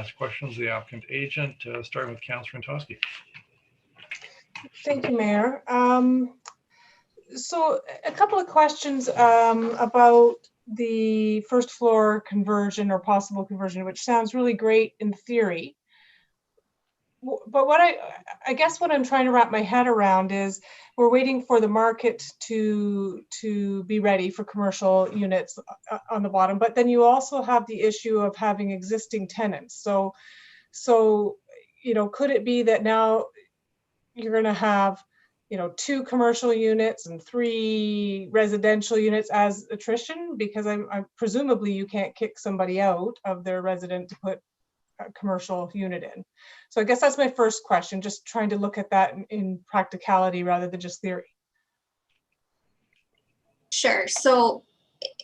Ask questions of the applicant agent, starting with Councillor Antosky. Thank you, Mayor. So a couple of questions about the first floor conversion or possible conversion, which sounds really great in theory. But what I guess what I'm trying to wrap my head around is we're waiting for the market to be ready for commercial units on the bottom, but then you also have the issue of having existing tenants. So you know, could it be that now you're going to have, you know, 2 commercial units and 3 residential units as attrition? Because I'm presumably you can't kick somebody out of their resident to put a commercial unit in. So I guess that's my first question, just trying to look at that in practicality rather than just theory. Sure. So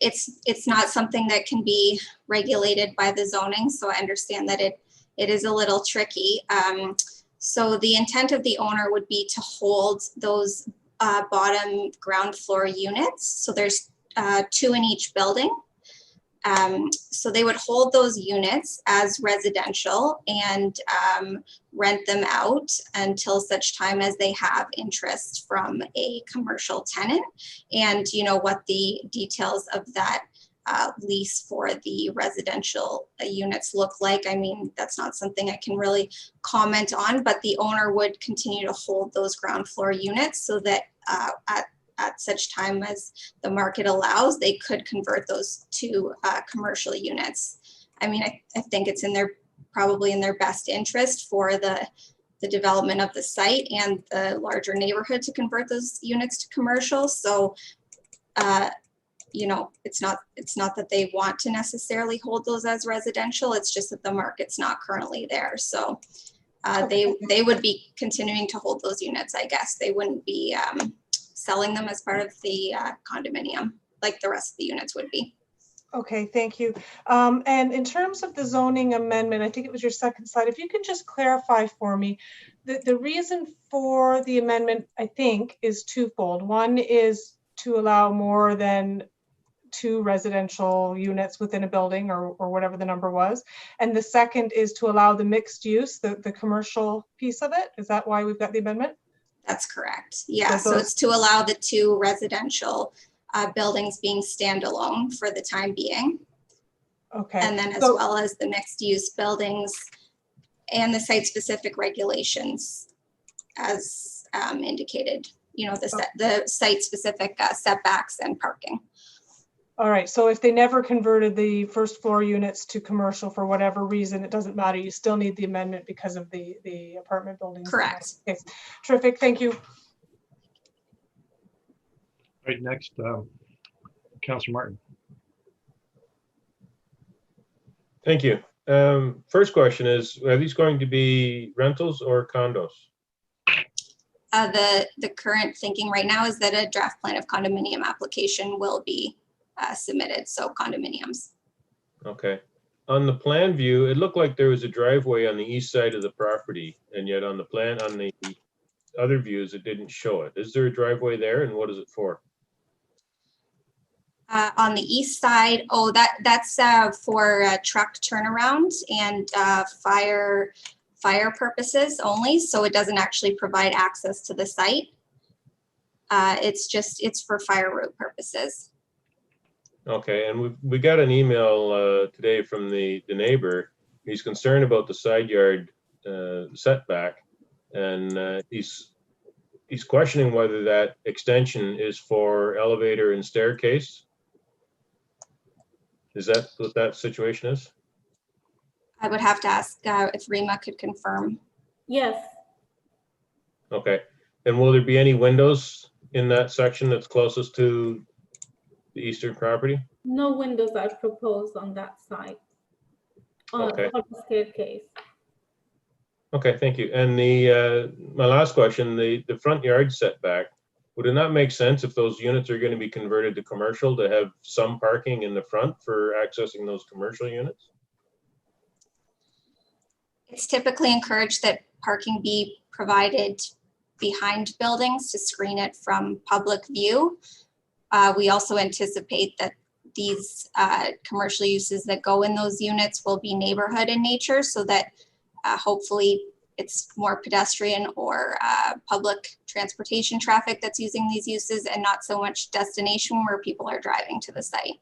it's not something that can be regulated by the zoning. So I understand that it is a little tricky. So the intent of the owner would be to hold those bottom ground floor units. So there's 2 in each building. So they would hold those units as residential and rent them out until such time as they have interest from a commercial tenant. And you know what the details of that lease for the residential units look like. I mean, that's not something I can really comment on, but the owner would continue to hold those ground floor units so that at such time as the market allows, they could convert those to commercial units. I mean, I think it's probably in their best interest for the development of the site and the larger neighborhood to convert those units to commercial. So, you know, it's not that they want to necessarily hold those as residential. It's just that the market's not currently there. So they would be continuing to hold those units, I guess. They wouldn't be selling them as part of the condominium like the rest of the units would be. Okay, thank you. And in terms of the zoning amendment, I think it was your second slide, if you can just clarify for me, the reason for the amendment, I think, is twofold. One is to allow more than 2 residential units within a building or whatever the number was. And the second is to allow the mixed use, the commercial piece of it. Is that why we've got the amendment? That's correct. Yeah, so it's to allow the 2 residential buildings being standalone for the time being. Okay. And then as well as the mixed use buildings and the site specific regulations as indicated, you know, the site specific setbacks and parking. All right, so if they never converted the first floor units to commercial for whatever reason, it doesn't matter. You still need the amendment because of the apartment buildings. Correct. Okay. Terrific, thank you. Right, next, Councillor Martin. Thank you. First question is, are these going to be rentals or condos? The current thinking right now is that a draft plan of condominium application will be submitted, so condominiums. Okay. On the plan view, it looked like there was a driveway on the east side of the property, and yet on the plan, on the other views, it didn't show it. Is there a driveway there, and what is it for? On the east side, oh, that's for truck turnaround and fire purposes only, so it doesn't actually provide access to the site. It's for fire route purposes. Okay, and we got an email today from the neighbor. He's concerned about the side yard setback, and he's questioning whether that extension is for elevator and staircase. Is that what that situation is? I would have to ask if Rima could confirm. Yes. Okay, and will there be any windows in that section that's closest to the eastern property? No windows are proposed on that side. Okay. On the staircase. Okay, thank you. And my last question, the front yard setback, would it not make sense if those units are going to be converted to commercial to have some parking in the front for accessing those commercial units? It's typically encouraged that parking be provided behind buildings to screen it from public view. We also anticipate that these commercial uses that go in those units will be neighborhood in nature, so that hopefully it's more pedestrian or public transportation traffic that's using these uses, and not so much destination where people are driving to the site.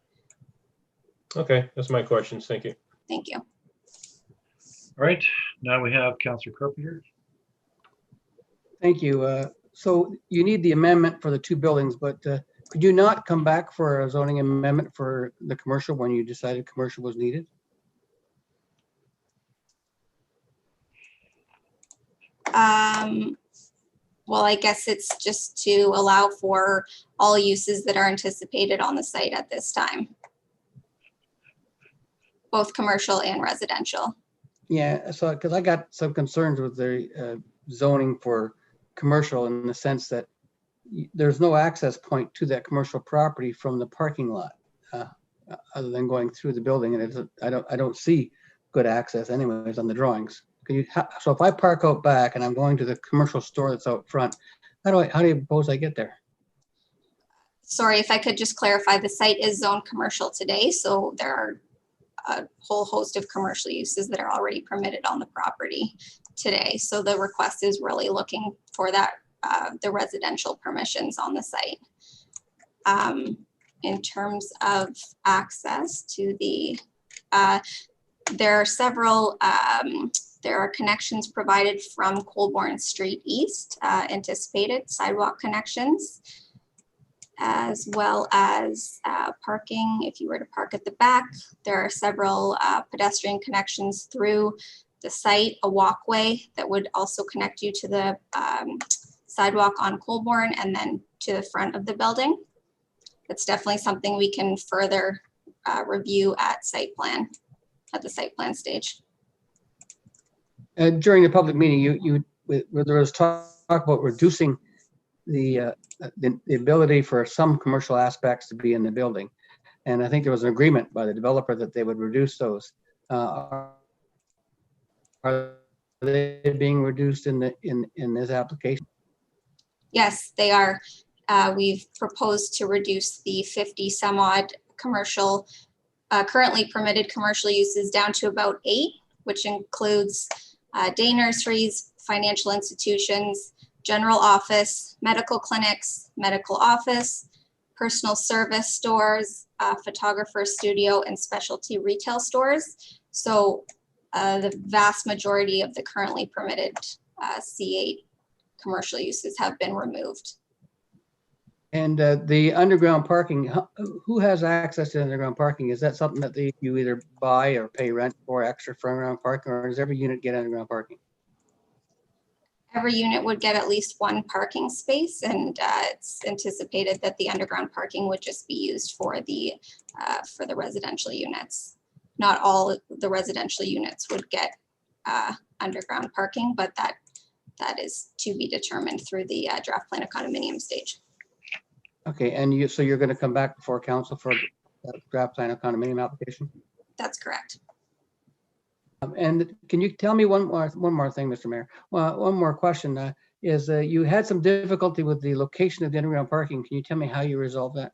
Okay, that's my questions. Thank you. Thank you. All right, now we have Councillor Carpenter. Thank you. So you need the amendment for the two buildings, but could you not come back for a zoning amendment for the commercial when you decided commercial was needed? Well, I guess it's just to allow for all uses that are anticipated on the site at this time, both commercial and residential. Yeah, so because I got some concerns with the zoning for commercial in the sense that there's no access point to that commercial property from the parking lot other than going through the building, and I don't see good access anyways on the drawings. So if I park out back and I'm going to the commercial store that's out front, how do you propose I get there? Sorry, if I could just clarify, the site is zoned commercial today, so there are a whole host of commercial uses that are already permitted on the property today. So the request is really looking for that, the residential permissions on the site. In terms of access to the, there are several, there are connections provided from Colborne Street East, anticipated sidewalk connections, as well as parking. If you were to park at the back, there are several pedestrian connections through the site, a walkway that would also connect you to the sidewalk on Colborne and then to the front of the building. It's definitely something we can further review at the site plan stage. During the public meeting, there was talk about reducing the ability for some commercial aspects to be in the building. And I think there was an agreement by the developer that they would reduce those. Are they being reduced in this application? Yes, they are. We've proposed to reduce the 50 some odd commercial, currently permitted commercial uses down to about 8, which includes day nurseries, financial institutions, general office, medical clinics, medical office, personal service stores, photographer studio, and specialty retail stores. So the vast majority of the currently permitted C8 commercial uses have been removed. And the underground parking, who has access to underground parking? Is that something that you either buy or pay rent for extra for underground parking, or does every unit get underground parking? Every unit would get at least one parking space, and it's anticipated that the underground parking would just be used for the residential units. Not all the residential units would get underground parking, but that is to be determined through the draft plan of condominium stage. Okay, and so you're going to come back before council for a draft plan of condominium application? That's correct. And can you tell me one more thing, Mr. Mayor? Well, one more question is you had some difficulty with the location of the underground parking. Can you tell me how you resolved that?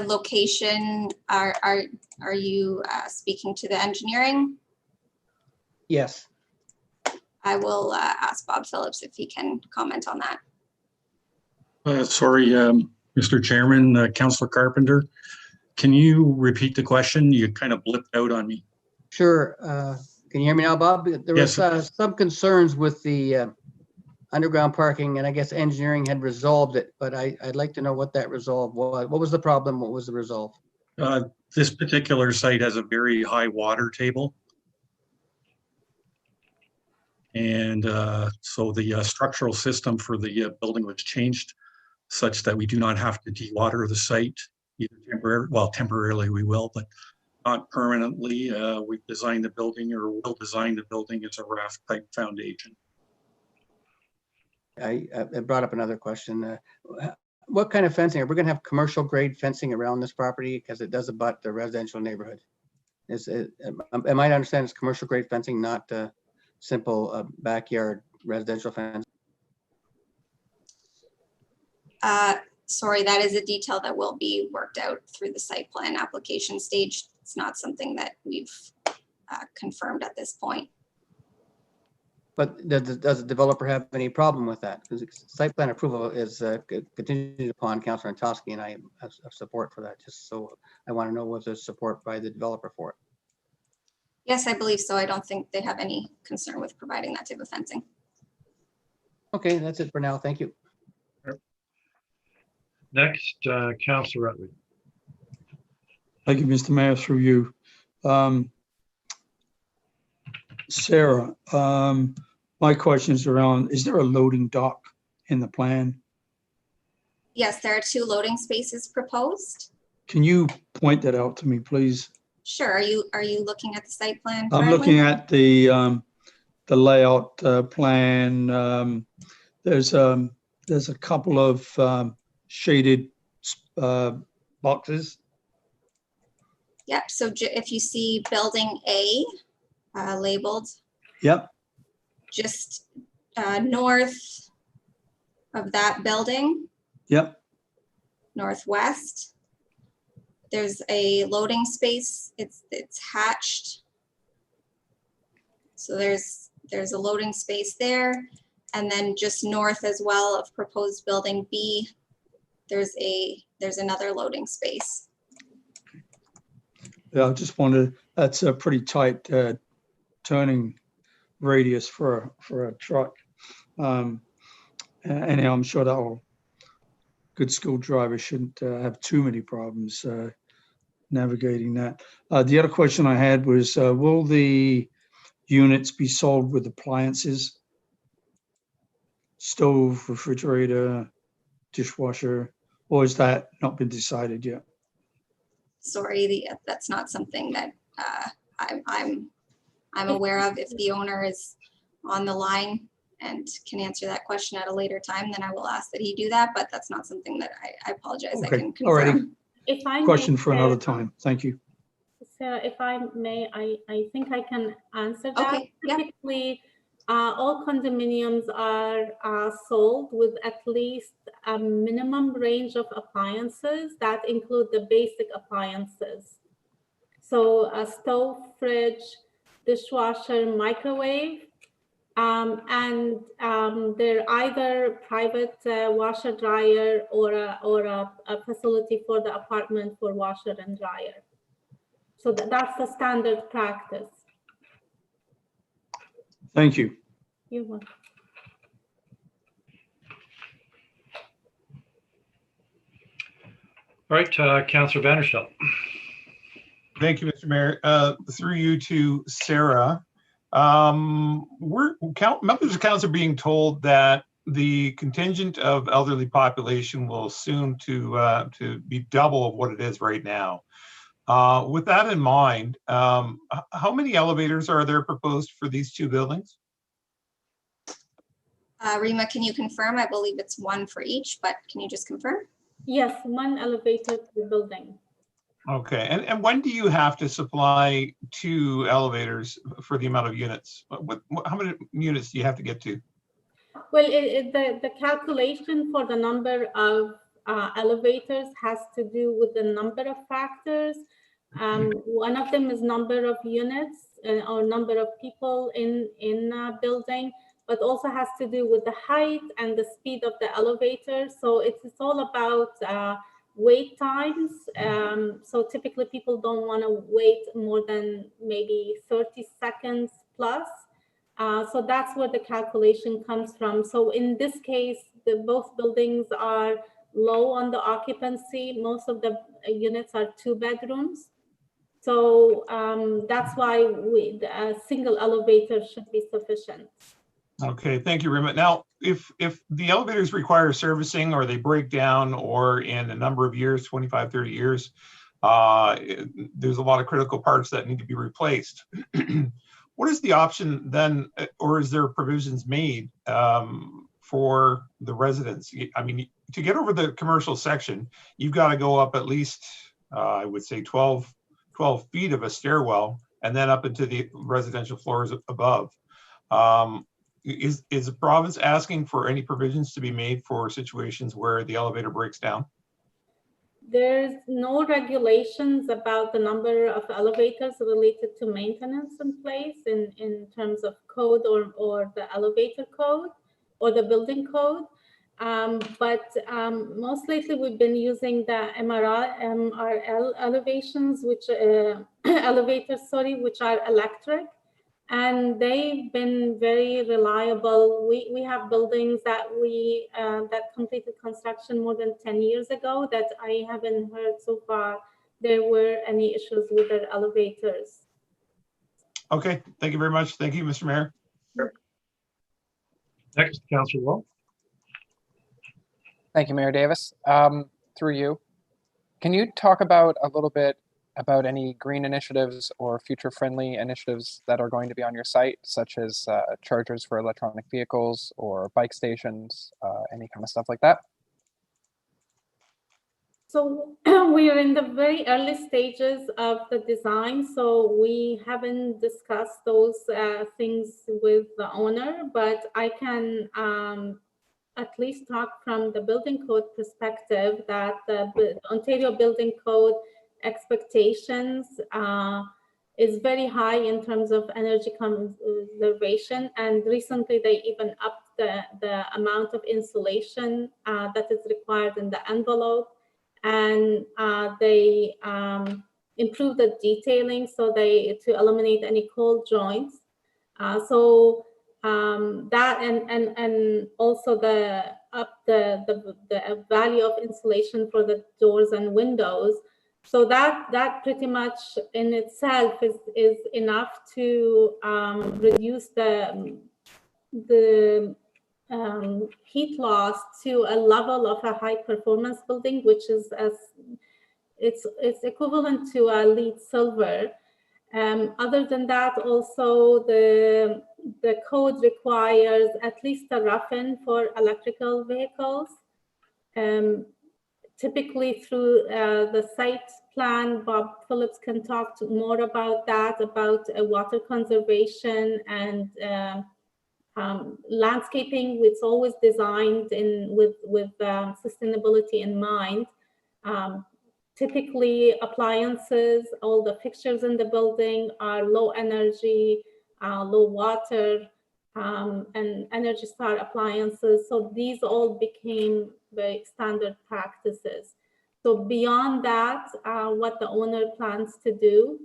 Location, are you speaking to the engineering? Yes. I will ask Bob Phillips if he can comment on that. Sorry, Mr. Chairman, Councillor Carpenter, can you repeat the question? You kind of blipped out on me. Sure. Can you hear me now, Bob? There was some concerns with the underground parking, and I guess engineering had resolved it, but I'd like to know what that resolve was. What was the problem? What was the resolve? This particular site has a very high water table. And so the structural system for the building was changed such that we do not have to dewater the site, either temporarily we will, but not permanently. We've designed the building, or will design the building, as a raft type foundation. I brought up another question. What kind of fencing? Are we going to have commercial grade fencing around this property because it does abut the residential neighborhood? Am I to understand it's commercial grade fencing, not simple backyard residential fence? Sorry, that is a detail that will be worked out through the site plan application stage. It's not something that we've confirmed at this point. But does the developer have any problem with that? Because site plan approval is contingent upon Councillor Antosky, and I have support for that. Just so I want to know whether there's support by the developer for it. Yes, I believe so. I don't think they have any concern with providing that type of fencing. Okay, that's it for now. Thank you. Next, Councillor Rutley. Thank you, Mr. Mayor, through you. Sarah, my question is around, is there a loading dock in the plan? Yes, there are 2 loading spaces proposed. Can you point that out to me, please? Sure. Are you looking at the site plan? I'm currently? looking at the layout plan. There's a couple of shaded boxes. Yep. So if you see building A labeled Yep. just north of that building, Yep. northwest, there's a loading space. It's hatched. So there's a loading space there. And then just north as well of proposed building B, there's another loading space. Yeah, I just wanted, that's a pretty tight turning radius for a truck. Anyhow, I'm sure that will, good school drivers shouldn't have too many problems navigating that. The other question I had was, will the units be sold with appliances? Stove, refrigerator, dishwasher, or has that not been decided yet? Sorry, that's not something that I'm aware of. If the owner is on the line and can answer that question at a later time, then I will ask that he do that, but that's not something that I apologize, I Okay, can alrighty. confirm. If I Question may, for another time. Thank you. Sarah, if I may, I think I can answer that. Okay, yeah. Typically, all condominiums are sold with at least a minimum range of appliances that include the basic appliances. So a stove, fridge, dishwasher, microwave, and they're either private washer dryer or a facility for the apartment for washer and dryer. So that's the standard practice. Thank you. You're welcome. All right, Councillor Vanderstel. Thank you, Mr. Mayor. Through you to Sarah. Members of council are being told that the contingent of elderly population will soon to be double of what it is right now. With that in mind, how many elevators are there proposed for these 2 buildings? Rima, can you confirm? I believe it's 1 for each, but can you just confirm? Yes, 1 elevator per building. Okay, and when do you have to supply 2 elevators for the amount of units? How many units do you have to get to? Well, the calculation for the number of elevators has to do with the number of factors. One of them is number of units or number of people in a building, but also has to do with the height and the speed of the elevator. So it's all about wait times. So typically people don't want to wait more than maybe 30 seconds plus. So that's where the calculation comes from. So in this case, both buildings are low on the occupancy. Most of the units are 2 bedrooms. So that's why a single elevator should be sufficient. Okay, thank you, Rima. Now, if the elevators require servicing or they break down or in a number of years, 25, 30 years, there's a lot of critical parts that need to be replaced. What is the option then, or is there provisions made for the residents? I mean, to get over the commercial section, you've got to go up at least, I would say 12 feet of a stairwell and then up into the residential floors above. is the province asking for any provisions to be made for situations where the elevator breaks down? There's no regulations about the number of elevators related to maintenance in place in terms of code or the elevator code or the building code. But most lately we've been using the MRL elevations, which elevators, sorry, which are electric. And they've been very reliable. We have buildings that that completed construction more than 10 years ago that I haven't heard so far there were any issues with their elevators. Okay, thank you very much. Thank you, Mr. Mayor. Next, Councillor Wall. Thank you, Mayor Davis. Through you, can you talk about a little bit about any green initiatives or future-friendly initiatives that are going to be on your site, such as chargers for electronic vehicles or bike stations, any kind of stuff like that? So we are in the very early stages of the design, so we haven't discussed those things with the owner, but I can at least talk from the building code perspective that the Ontario Building Code expectations is very high in terms of energy conservation, and recently they even upped the amount of insulation that is required in the envelope, and they improved the detailing so to eliminate any cold joints. That and also the value of insulation for the doors and windows. So that pretty much in itself is enough to reduce the heat loss to a level of a high performance building, which is it's equivalent to a LEED silver. Other than that, also the code requires at least a rough-in for electrical vehicles. Typically through the site plan, Bob Phillips can talk more about that, about water conservation and landscaping. It's always designed with sustainability in mind. Typically appliances, all the fixtures in the building are low energy, low water, and Energy Star appliances. So these all became very standard practices. So beyond that, what the owner plans to do,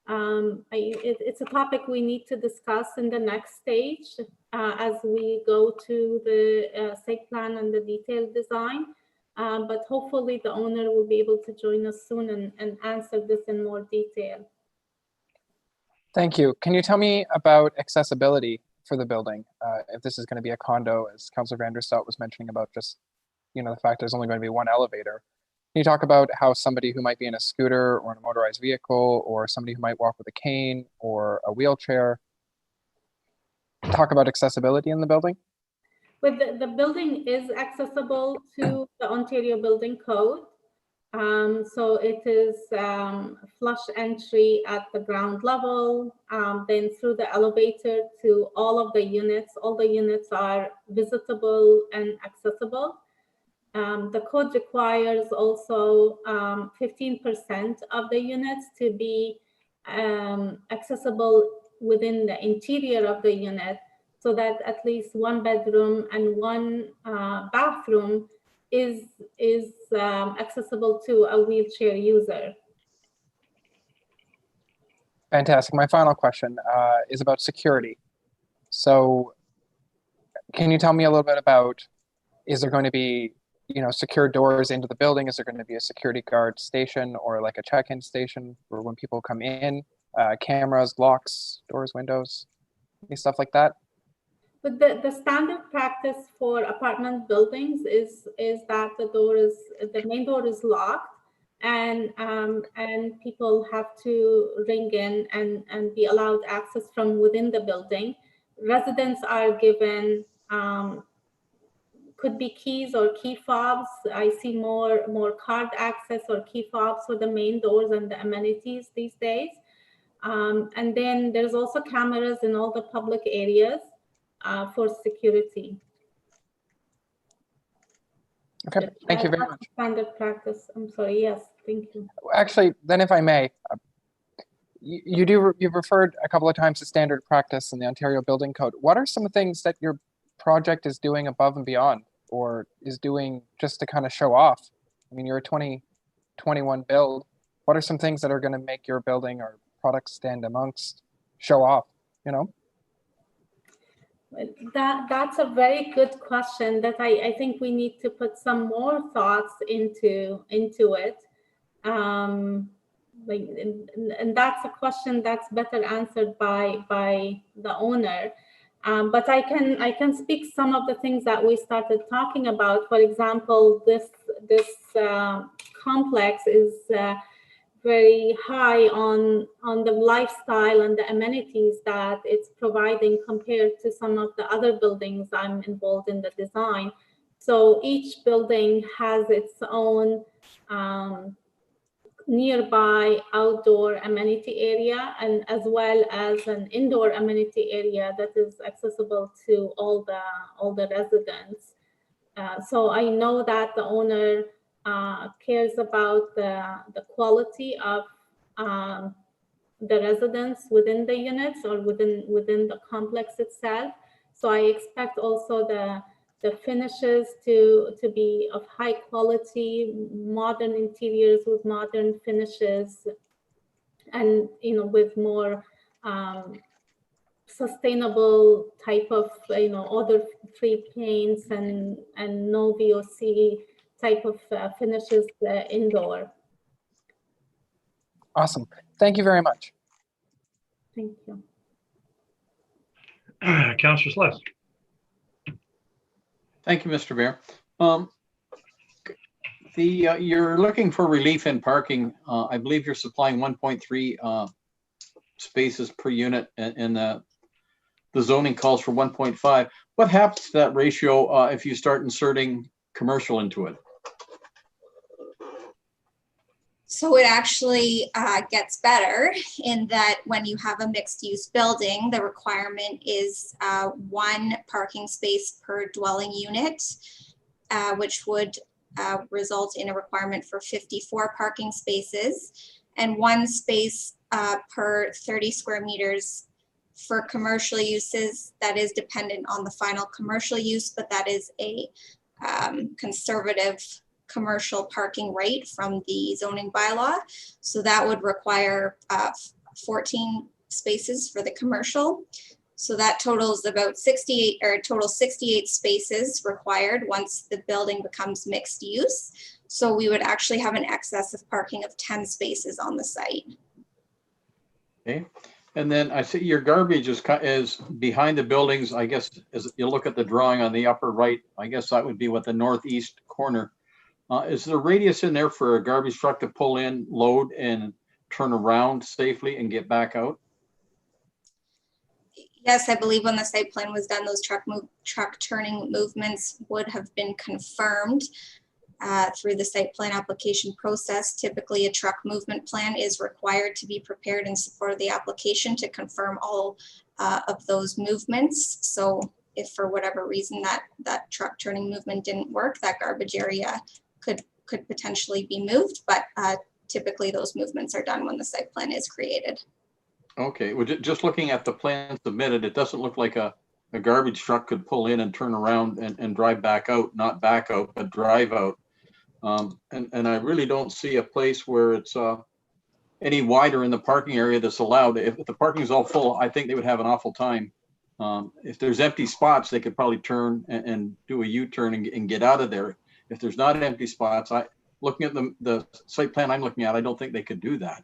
it's a topic we need to discuss in the next stage as we go to the site plan and the detailed design. But hopefully the owner will be able to join us soon and answer this in more detail. Thank you. Can you tell me about accessibility for the building? If this is going to be a condo, as Councillor Van der Stout was mentioning about just, the fact there's only going to be one elevator. Can you talk about how somebody who might be in a scooter or in a motorized vehicle, or somebody who might walk with a cane or a wheelchair, talk about accessibility in the building? But the building is accessible to the Ontario Building Code. So it is flush entry at the ground level, then through the elevator to all of the units. All the units are visitable and accessible. The code requires also 15% of the units to be accessible within the interior of the unit, so that at least one bedroom and one bathroom is accessible to a wheelchair user. Fantastic. My final question is about security. So can you tell me a little bit about, is there going to be, secure doors into the building? Is there going to be a security guard station or like a check-in station for when people come in? Cameras, locks, doors, windows, any stuff like that? But the standard practice for apartment buildings is that the main door is locked, and people have to ring in and be allowed access from within the building. Residents are given could be keys or key fobs. I see more card access or key fobs for the main doors and the amenities these days. And then there's also cameras in all the public areas. for security. Okay, thank you very That's much. Standard practice. I'm sorry. Yes, thank you. Actually, then if I may, you've referred a couple of times to standard practice in the Ontario Building Code. What are some of the things that your project is doing above and beyond, or is doing just to kind of show off? I mean, you're a 2021 build. What are some things that are going to make your building or product stand amongst, show off, you know? That's a very good question that I think we need to put some more thoughts into it. And that's a question that's better answered by the owner. But I can speak some of the things that we started talking about. For example, this complex is very high on the lifestyle and the amenities that it's providing compared to some of the other buildings I'm involved in the design. So each building has its own nearby outdoor amenity area, and as well as an indoor amenity area that is accessible to all the residents. So I know that the owner cares about the quality of the residents within the units or within the complex itself. So I expect also the finishes to be of high quality, modern interiors with modern finishes, and with more sustainable type of odor-free paints and no VOC type of finishes indoor. Awesome. Thank you very much. Thank you. Councillor Celeste. Thank you, Mr. Mayor. You're looking for relief in parking. I believe you're supplying 1.3 spaces per unit, and the zoning calls for 1.5. What happens to that ratio if you start inserting commercial into it? So it actually gets better in that when you have a mixed-use building, the requirement is 1 parking space per dwelling unit, which would result in a requirement for 54 parking spaces, and 1 space per 30 square meters for commercial uses. That is dependent on the final commercial use, but that is a conservative commercial parking rate from the zoning bylaw. So that would require 14 spaces for the commercial. So that totals about 68, or total 68 spaces required once the building becomes mixed use. So we would actually have an excess of parking of 10 spaces on the site. Okay. And then I see your garbage is behind the buildings. I guess as you look at the drawing on the upper right, I guess that would be what the northeast corner. Is there a radius in there for a garbage truck to pull in, load, and turn around safely and get back out? Yes, I believe when the site plan was done, those truck turning movements would have been confirmed through the site plan application process. Typically, a truck movement plan is required to be prepared in support of the application to confirm all of those movements. So if for whatever reason that truck turning movement didn't work, that garbage area could potentially be moved, but typically those movements are done when the site plan is created. Okay, well, just looking at the plan submitted, it doesn't look like a garbage truck could pull in and turn around and drive back out, not back out, but drive out. And I really don't see a place where it's any wider in the parking area that's allowed. If the parking is all full, I think they would have an awful time. If there's empty spots, they could probably turn and do a U-turn and get out of there. If there's not empty spots, looking at the site plan I'm looking at, I don't think they could do that.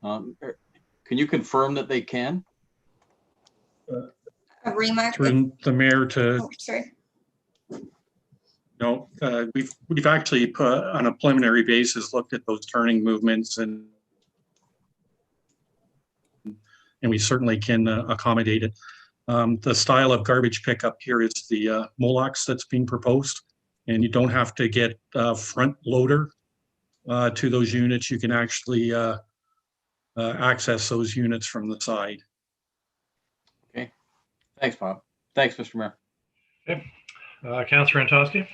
Can you confirm that they can? A remark. Through the mayor to, Oh, sorry. no, we've actually put on a preliminary basis looked at those turning movements, and we certainly can accommodate it. The style of garbage pickup here is the Molox that's being proposed, and you don't have to get a front loader to those units. You can actually access those units from the side. Okay, thanks, Bob. Thanks, Mr. Mayor. Councillor Antosky?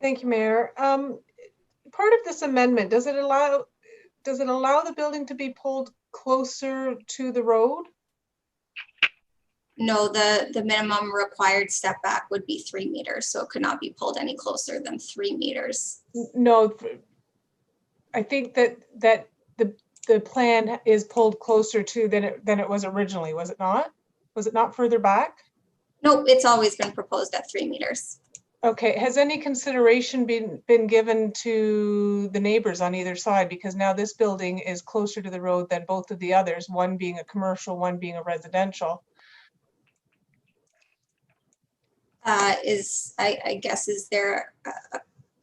Thank you, Mayor. Part of this amendment, does it allow the building to be pulled closer to the road? No, the minimum required step back would be 3 meters, so it could not be pulled any closer than 3 meters. No, I think that the plan is pulled closer to than it was originally, was it not? Was it not further back? No, it's always been proposed at 3 meters. Okay, has any consideration been given to the neighbors on either side? Because now this building is closer to the road than both of the others, one being a commercial, one being a residential. I guess, is there a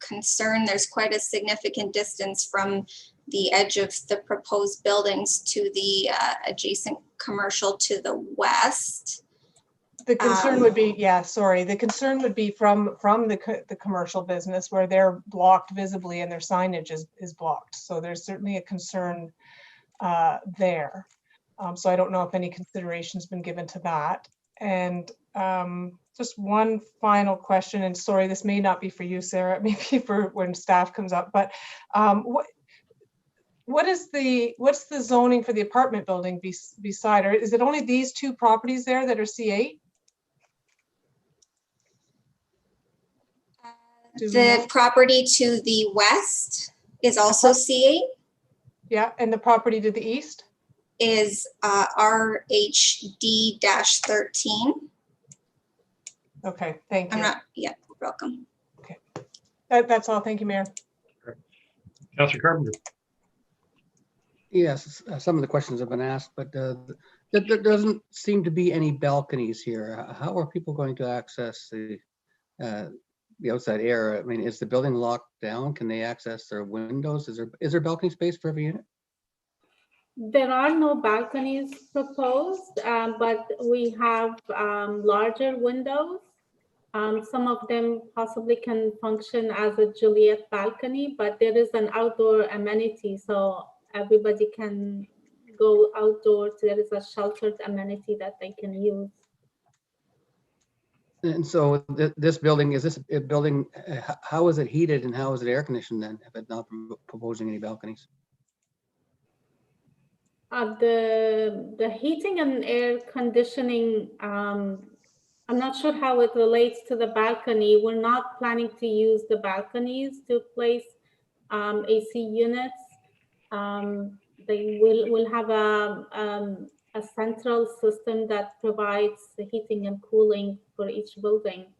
concern? There's quite a significant distance from the edge of the proposed buildings to the adjacent commercial to the west. The concern would be, yeah, sorry. The concern would be from the commercial business where they're blocked visibly and their signage is blocked. So there's certainly a concern there. So I don't know if any consideration's been given to that. And just one final question, and sorry, this may not be for you, Sarah, it may be for when staff comes up, but what's the zoning for the apartment building beside, or is it only these two properties there that are C8? The property to the west is also C8. Yeah, and the property to the east? Is RHD-13. Okay, thank you. Yeah, welcome. Okay, that's all. Thank you, Mayor. Councillor Carpenter? Yes, some of the questions have been asked, but there doesn't seem to be any balconies here. How are people going to access the outside air? I mean, is the building locked down? Can they access their windows? Is there balcony space for every unit? There are no balconies proposed, but we have larger windows. Some of them possibly can function as a Juliet balcony, but there is an outdoor amenity, so everybody can go outdoors. There is a sheltered amenity that they can use. And so this building, is this a building, how is it heated and how is it air conditioned then, if it's not proposing any balconies? The heating and air conditioning, I'm not sure how it relates to the balcony. We're not planning to use the balconies to place AC units. They will have a central system that provides the heating and cooling for each building.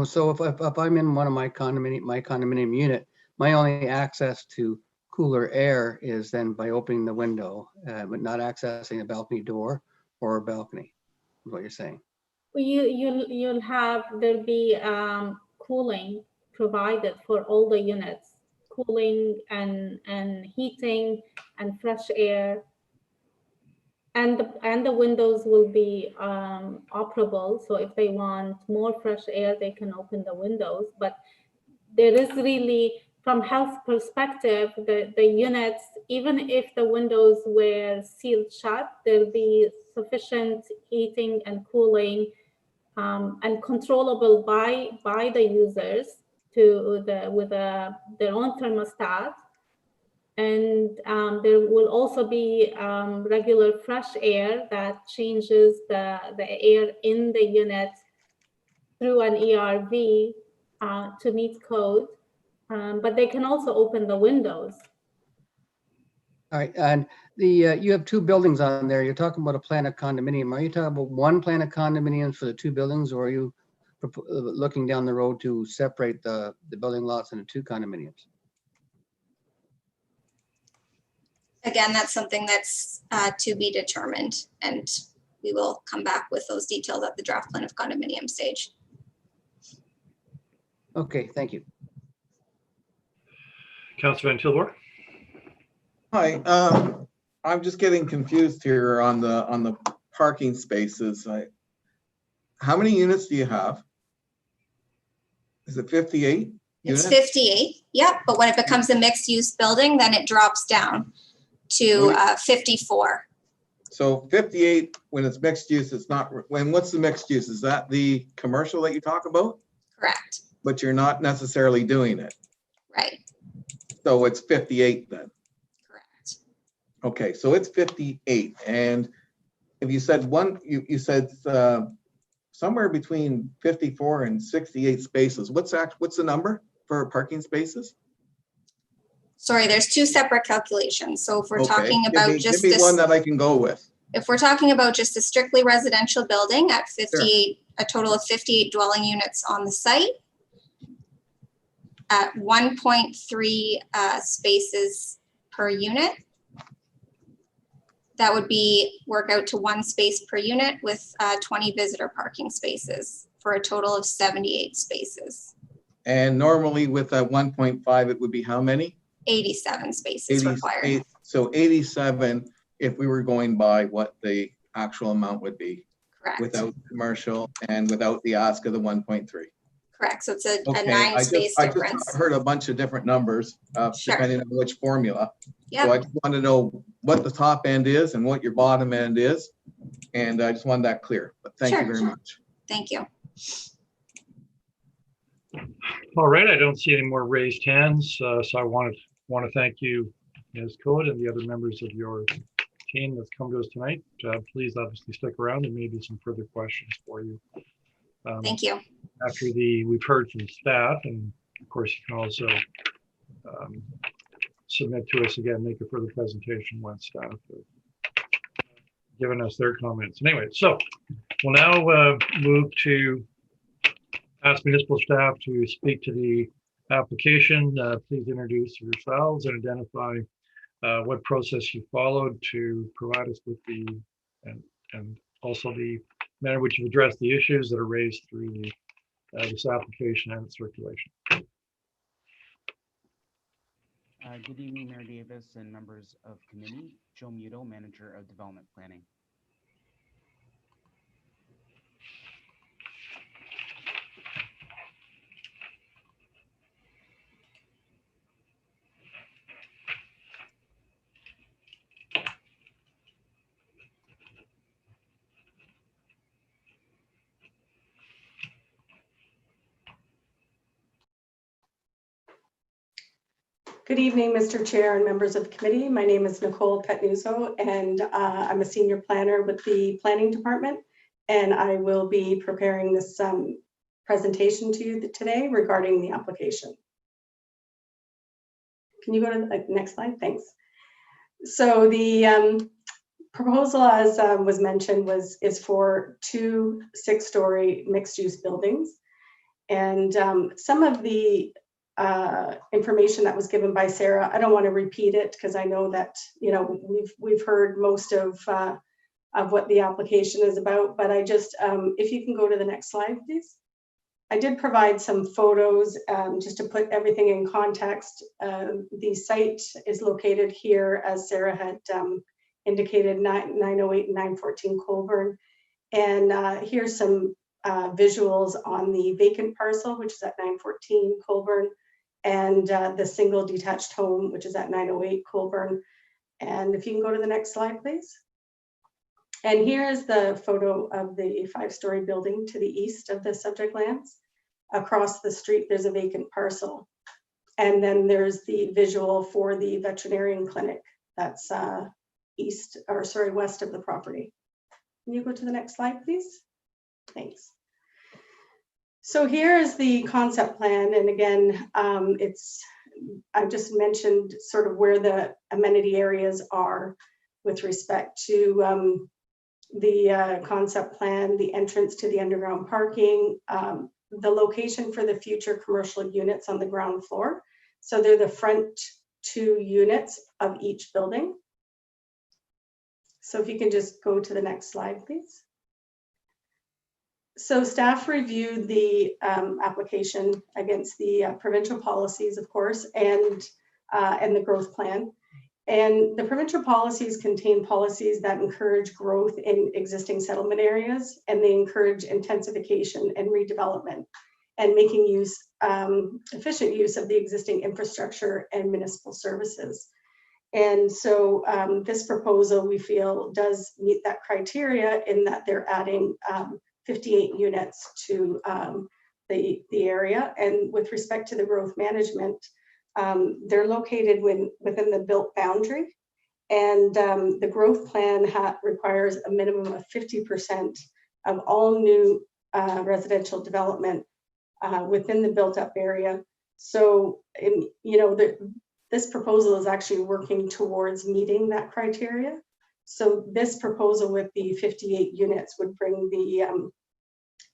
So if I'm in one of my condominium unit, my only access to cooler air is then by opening the window, but not accessing a balcony door or a balcony, is what you're saying. There'll be cooling provided for all the units, cooling and heating and fresh air, and the windows will be operable. So if they want more fresh air, they can open the windows. But there is really, from health perspective, the units, even if the windows were sealed shut, there'll be sufficient heating and cooling and controllable by the users with their own thermostat. And there will also be regular fresh air that changes the air in the unit through an ERV to meet code. But they can also open the windows. All right, and you have two buildings on there. You're talking about a plan of condominium. Are you talking about one plan of condominiums for the two buildings, or are you looking down the road to separate the building lots into two condominiums? Again, that's something that's to be determined, and we will come back with those details at the draft plan of condominium stage. Okay, thank you. Councillor Van Tilburg? Hi, I'm just getting confused here on the parking spaces. How many units do you have? Is it 58 units? It's 58, yep, but when it becomes a mixed use building, then it drops down to 54. So 58, when it's mixed use, it's not, when, what's the mixed use? Is that the commercial that you talk about? Correct. But you're not necessarily doing it. Right. So it's 58 then. Correct. Okay, so it's 58. And if you said you said somewhere between 54 and 68 spaces. What's the number for parking spaces? Sorry, there's two separate calculations. So if we're Okay, talking about just give me one this, that I can go with. if we're talking about just a strictly residential building at 58, a total of 58 dwelling units on the site at 1.3 spaces per unit, that would work out to 1 space per unit with 20 visitor parking spaces for a total of 78 spaces. And normally with a 1.5, it would be how many? 87 spaces required. So 87 if we were going by what the actual amount would be. Correct. Without commercial and without the ask of the 1.3. Correct. So it's a Okay, 9 space difference. I heard a bunch of different numbers Sure. depending on which formula. Yep. So I just want to know what the top end is and what your bottom end is. And I just wanted that clear, but thank you very much. Thank you. All right, I don't see any more raised hands, so I want to thank you, Ms. Code, and the other members of your team that's come to us tonight. Please obviously stick around and maybe some further questions for you. Thank you. After we've heard from staff, and of course you can also submit to us again, make a further presentation once staff have given us their comments. Anyway, so we'll now move to ask municipal staff to speak to the application. Please introduce yourselves and identify what process you followed to provide us with and also the manner in which you address the issues that are raised through this application and its circulation. Good evening, Mayor Davis and members of committee. Joe Muto, Manager of Development Planning. Good evening, Mr. Chair and members of the committee. My name is Nicole Petnuzzo, and I'm a senior planner with the planning department, and I will be preparing this presentation to you today regarding the application. Can you go to the next slide? Thanks. So the proposal, as was mentioned, is for 2 6-story mixed-use buildings, and some of the information that was given by Sarah, I don't want to repeat it because I know that we've heard most of what the application is about, but I just if you can go to the next slide, please. I did provide some photos just to put everything in context. The site is located here, as Sarah had indicated, 908 and 914 Colburn, and here's some visuals on the vacant parcel, which is at 914 Colburn, and the single detached home, which is at 908 Colburn. And if you can go to the next slide, please. And here is the photo of the 5-story building to the east of the subject lands. Across the street, there's a vacant parcel. And then there's the visual for the veterinarian clinic that's west of the property. Can you go to the next slide, please? Thanks. So here is the concept plan, and again, I just mentioned sort of where the amenity areas are with respect to the concept plan, the entrance to the underground parking, the location for the future commercial units on the ground floor. So they're the front 2 units of each building. So if you can just go to the next slide, please. So staff reviewed the application against the provincial policies, of course, and the growth plan. And the provincial policies contain policies that encourage growth in existing settlement areas, and they encourage intensification and redevelopment and making efficient use of the existing infrastructure and municipal services. And so this proposal, we feel, does meet that criteria in that they're adding 58 units to the area. And with respect to the growth management, they're located within the built boundary. And the growth plan requires a minimum of 50% of all new residential development within the built up area. So, this proposal is actually working towards meeting that criteria. So this proposal with the 58 units would bring the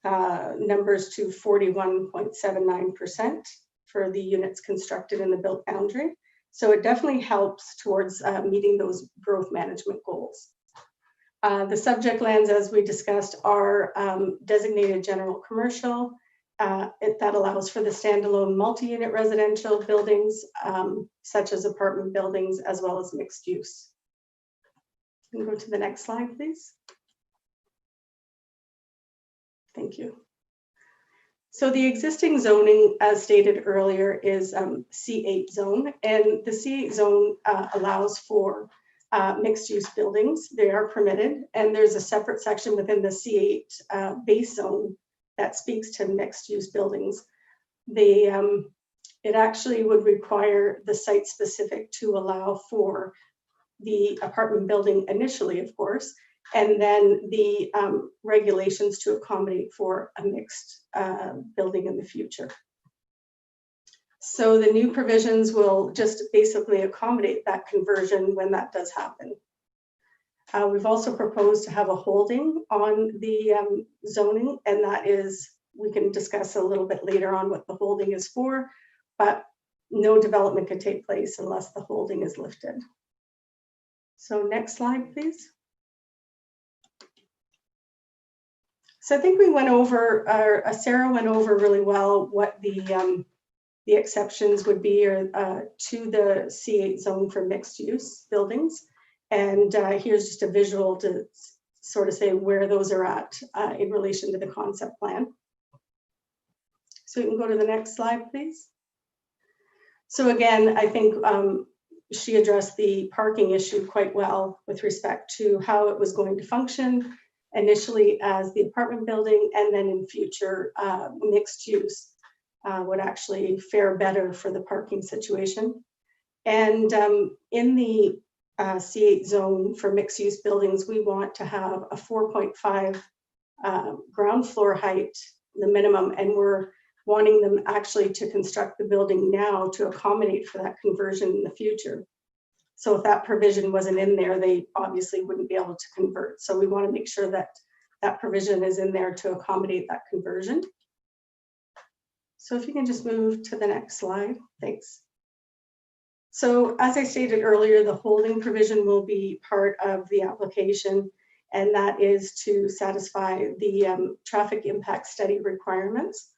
numbers to 41.79% for the units constructed in the built boundary. So it definitely helps towards meeting those growth management goals. The subject lands, as we discussed, are designated general commercial. That allows for the standalone multi-unit residential buildings, such as apartment buildings, as well as mixed use. You can go to the next slide, please. Thank you. So the existing zoning, as stated earlier, is C8 zone, and the C8 zone allows for mixed use buildings. They are permitted, and there's a separate section within the C8 base zone that speaks to mixed use buildings. It actually would require the site specific to allow for the apartment building initially, of course, and then the regulations to accommodate for a mixed building in the future. So the new provisions will just basically accommodate that conversion when that does happen. We've also proposed to have a holding on the zoning, and that is, we can discuss a little bit later on what the holding is for, but no development could take place unless the holding is lifted. So next slide, please. So I think we went over, Sarah went over really well what the exceptions would be to the C8 zone for mixed use buildings. And here's just a visual to sort of say where those are at in relation to the concept plan. So you can go to the next slide, please. So again, I think she addressed the parking issue quite well with respect to how it was going to function initially as the apartment building, and then in future mixed use would actually fare better for the parking situation. And in the C8 zone for mixed use buildings, we want to have a 4.5 ground floor height, the minimum, and we're wanting them actually to construct the building now to accommodate for that conversion in the future. So if that provision wasn't in there, they obviously wouldn't be able to convert. So we want to make sure that that provision is in there to accommodate that conversion. So if you can just move to the next slide, thanks. So as I stated earlier, the holding provision will be part of the application, and that is to satisfy the traffic impact study requirements.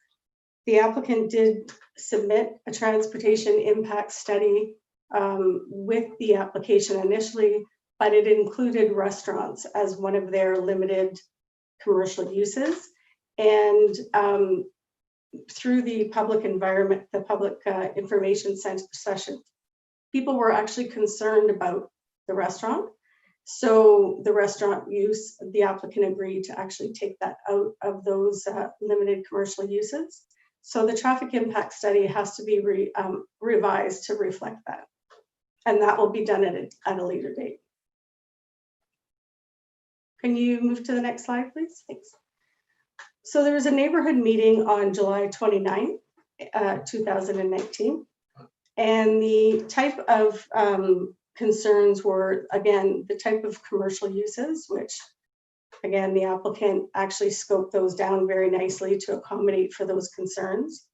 The applicant did submit a transportation impact study with the application initially, but it included restaurants as one of their limited commercial uses. And through the public environment, the public information session, people were actually concerned about the restaurant. So the restaurant use, the applicant agreed to actually take that out of those limited commercial uses. So the traffic impact study has to be revised to reflect that. And that will be done at a later date. Can you move to the next slide, please? Thanks. So there was a neighborhood meeting on July 29th, 2019. And the type of concerns were, again, the type of commercial uses, which again, the applicant actually scoped those down very nicely to accommodate for those concerns.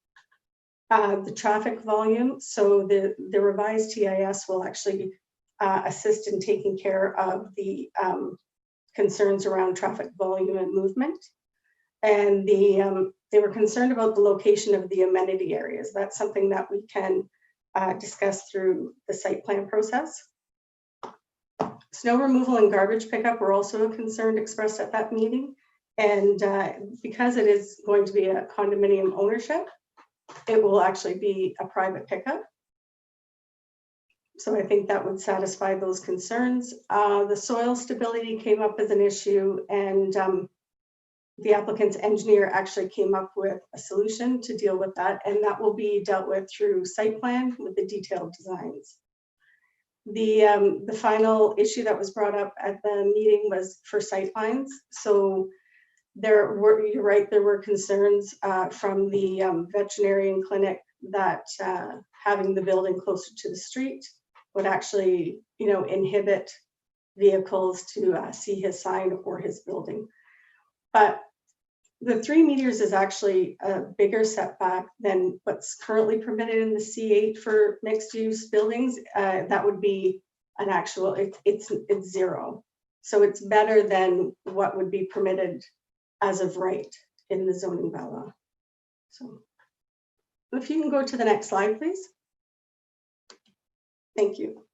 The traffic volume, so the revised TIS will actually assist in taking care of the concerns around traffic volume and movement. And they were concerned about the location of the amenity areas. That's something that we can discuss through the site plan process. Snow removal and garbage pickup were also a concern expressed at that meeting. And because it is going to be a condominium ownership, it will actually be a private pickup. So I think that would satisfy those concerns. The soil stability came up as an issue, and the applicant's engineer actually came up with a solution to deal with that, and that will be dealt with through site plan with the detailed designs. The final issue that was brought up at the meeting was for sight lines. So there were, you're right, there were concerns from the veterinarian clinic that having the building closer to the street would actually, inhibit vehicles to see his sign or his building. But the 3 meters is actually a bigger setback than what's currently permitted in the C8 for mixed use buildings. That would be an actual, it's 0. So it's better than what would be permitted as of right in the zoning bylaw. So if you can go to the next slide, please. Thank you.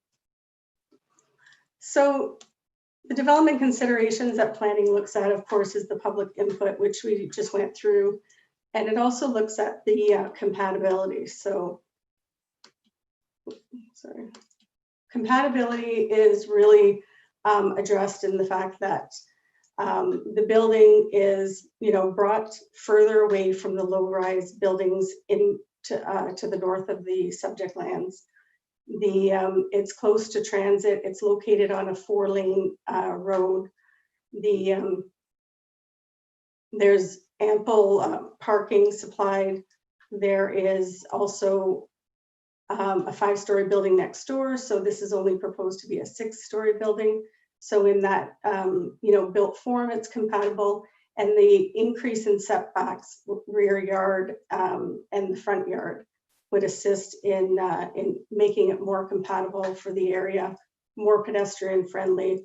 So the development considerations that planning looks at, of course, is the public input, which we just went through. And it also looks at the compatibility. So, sorry. Compatibility is really addressed in the fact that the building is, brought further away from the low-rise buildings to the north of the subject lands. It's close to transit. It's located on a 4-lane road. There's ample parking supplied. There is also a 5-story building next door. So this is only proposed to be a 6-story building. So in that, built form, it's compatible. And the increase in setbacks, rear yard and the front yard, would assist in making it more compatible for the area, more pedestrian friendly,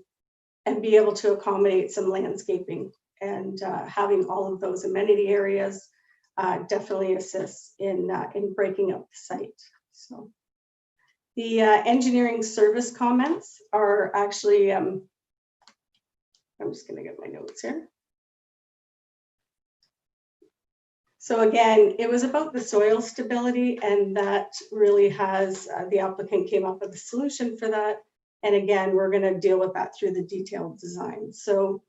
and be able to accommodate some landscaping. And having all of those amenity areas definitely assists in breaking up the site. So the engineering service comments are actually, I'm just going to get my notes here. So again, it was about the soil stability, and that really has, the applicant came up with a solution for that. And again, we're going to deal with that through the detailed design. So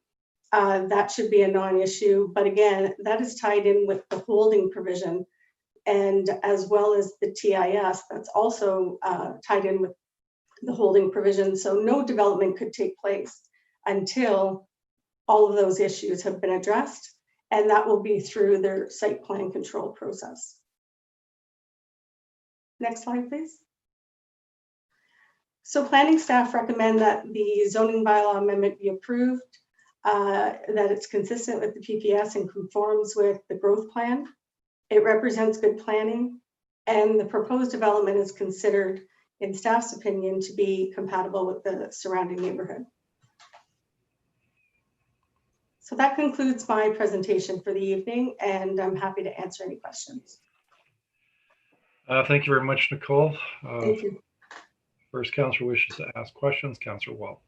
that should be a non-issue. But again, that is tied in with the holding provision, and as well as the TIS, that's also tied in with the holding provision. So no development could take place until all of those issues have been addressed. And that will be through their site plan control process. Next slide, please. So planning staff recommend that the zoning bylaw amendment be approved, that it's consistent with the PPS and conforms with the growth plan. It represents good planning, and the proposed development is considered, in staff's opinion, to be compatible with the surrounding neighborhood. So that concludes my presentation for the evening, and I'm happy to answer any questions. Thank you very much, Nicole. Thank you. First councillor wishes to ask questions, Councillor Wall.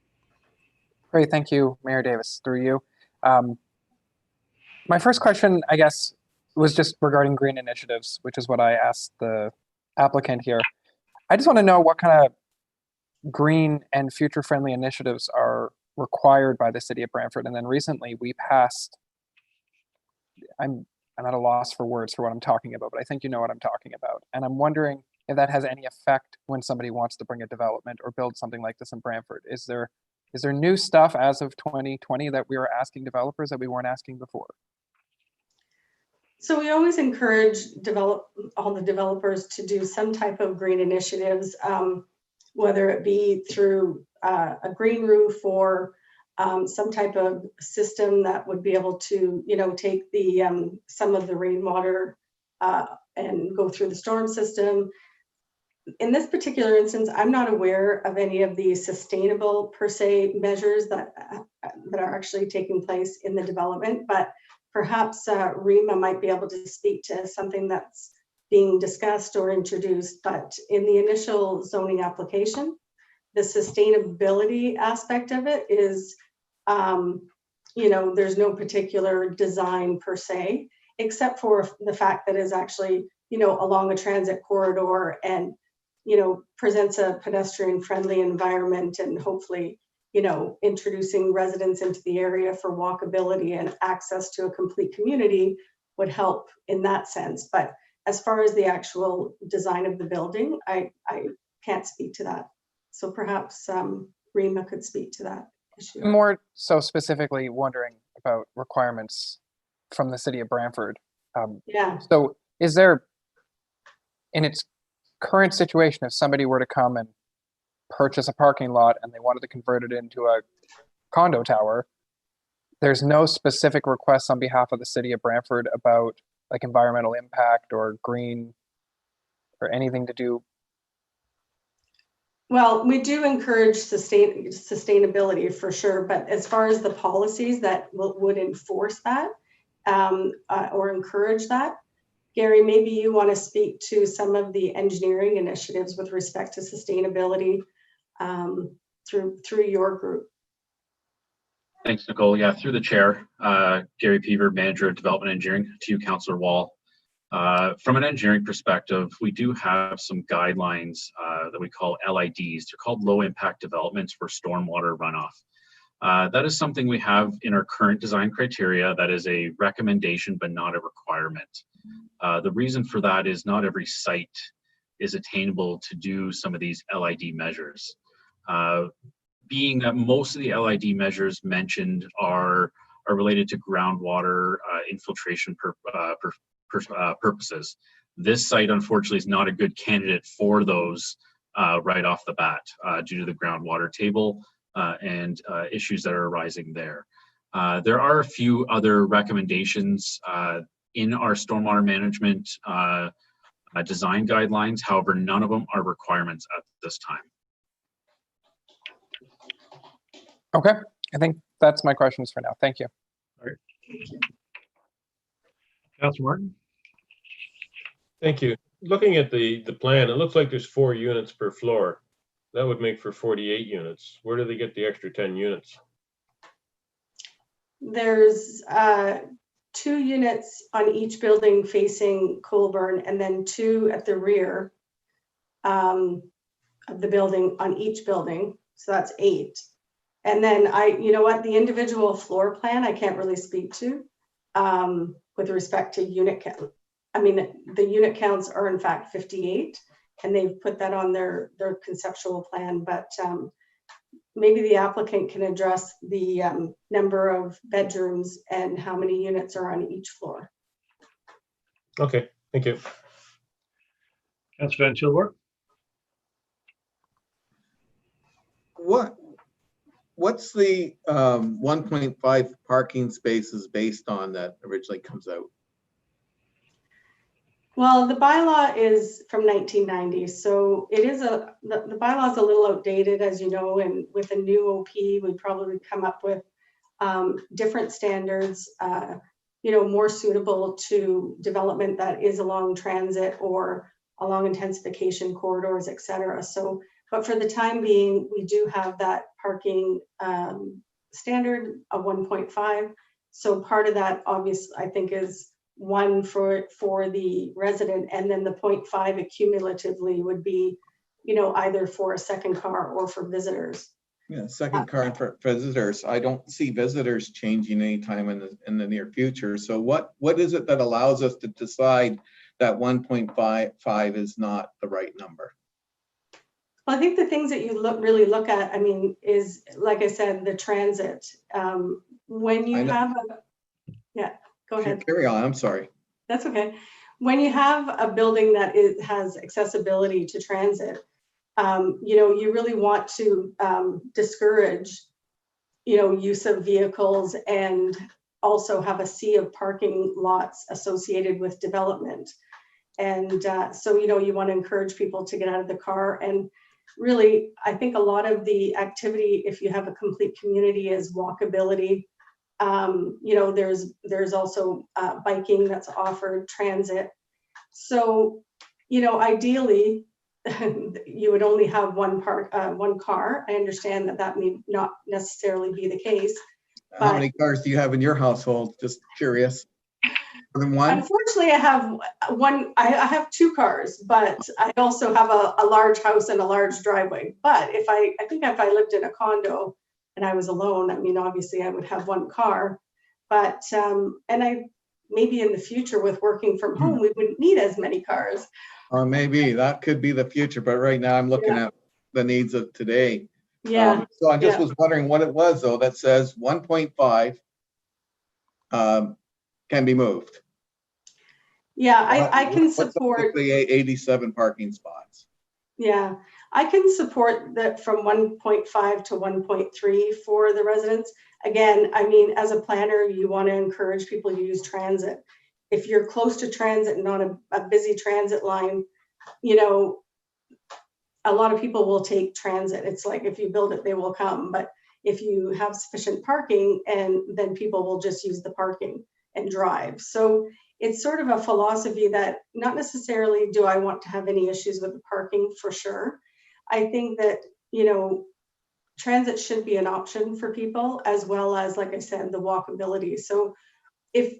Great, thank you, Mayor Davis, through you. My first question, I guess, was just regarding green initiatives, which is what I asked the applicant here. I just want to know what kind of green and future-friendly initiatives are required by the city of Brantford. And then recently we passed, I'm at a loss for words for what I'm talking about, but I think you know what I'm talking about. And I'm wondering if that has any effect when somebody wants to bring a development or build something like this in Brantford. Is there new stuff as of 2020 that we were asking developers that we weren't asking before? So we always encourage all the developers to do some type of green initiatives, whether it be through a green roof or some type of system that would be able to, take the some of the rainwater and go through the storm system. In this particular instance, I'm not aware of any of the sustainable per se measures that are actually taking place in the development, but perhaps Rima might be able to speak to something that's being discussed or introduced. But in the initial zoning application, the sustainability aspect of it is, there's no particular design per se, except for the fact that it's actually, along a transit corridor and presents a pedestrian friendly environment, and hopefully, introducing residents into the area for walkability and access to a complete community would help in that sense. But as far as the actual design of the building, I can't speak to that. So perhaps Rima could speak to that issue. More so specifically wondering about requirements from the city of Brantford. Yeah. So is there, in its current situation, if somebody were to come and purchase a parking lot and they wanted to convert it into a condo tower, there's no specific requests on behalf of the city of Brantford about like environmental impact or green or anything to do? Well, we do encourage sustainability for sure, but as far as the policies that would enforce that or encourage that, Gary, maybe you want to speak to some of the engineering initiatives with respect to sustainability through your group. Thanks, Nicole. Yeah, through the chair, Gary Peaver, Manager of Development Engineering, to you, Councillor Wall. From an engineering perspective, we do have some guidelines that we call LIDs. They're called low impact developments for stormwater runoff. That is something we have in our current design criteria. That is a recommendation, but not a requirement. The reason for that is not every site is attainable to do some of these LID measures. Being that most of the LID measures mentioned are related to groundwater infiltration purposes. This site, unfortunately, is not a good candidate for those right off the bat due to the groundwater table and issues that are arising there. There are a few other recommendations in our stormwater management design guidelines. However, none of them are requirements at this time. Okay, I think that's my questions for now. Thank you. All right. Councillor Martin. Thank you. Looking at the plan, it looks like there's 4 units per floor. That would make for 48 units. Where do they get the extra 10 units? There's 2 units on each building facing Colburn, and then 2 at the rear of the building on each building. So that's 8. And then the individual floor plan, I can't really speak to with respect to unit count. I mean, the unit counts are in fact 58, and they've put that on their conceptual plan, but maybe the applicant can address the number of bedrooms and how many units are on each floor. Okay, thank you. Councillor Van Tilburg. What's the 1.5 parking spaces based on that originally comes out? Well, the bylaw is from 1990, so it is the bylaw is a little outdated, as you know, and with a new OP, we'd probably come up with different standards, more suitable to development that is along transit or along intensification corridors, et cetera. So, but for the time being, we do have that parking standard of 1.5. So part of that, obviously, I think is 1 for the resident, and then the 0.5 accumulatively would be, either for a second car or for visitors. Yeah, second car and for visitors. I don't see visitors changing anytime in the near future. So what is it that allows us to decide that 1.5 is not the right number? Well, I think the things that you really look at, I mean, is, like I said, the transit. When you have go ahead. Carry on, I'm sorry. That's okay. When you have a building that has accessibility to transit, you really want to discourage, use of vehicles, and also have a sea of parking lots associated with development. And so, you want to encourage people to get out of the car. And really, I think a lot of the activity, if you have a complete community, is walkability. There's also biking that's offered, transit. So, ideally, you would only have one car. I understand that may not necessarily be the case. How many cars do you have in your household? Just curious. More than one? Unfortunately, actually I have I have 2 cars, but I also have a large house and a large driveway. But I think if I lived in a condo and I was alone, I mean, obviously I would have 1 car, but, and maybe in the future with working from home, we wouldn't need as many cars. Maybe that could be the future, but right now I'm looking at the needs of today. Yeah. So I just was wondering what it was though that says 1.5 can be moved. Yeah, I can support the 87 parking spots. Yeah, I can support that from 1.5 to 1.3 for the residents. Again, I mean, as a planner, you want to encourage people to use transit. If you're close to transit and on a busy transit line, you know, a lot of people will take transit. It's like if you build it, they will come. But if you have sufficient parking, and then people will just use the parking and drive. So it's sort of a philosophy that not necessarily do I want to have any issues with the parking, for sure. I think that, you know, transit should be an option for people, as well as, like I said, the walkability. So if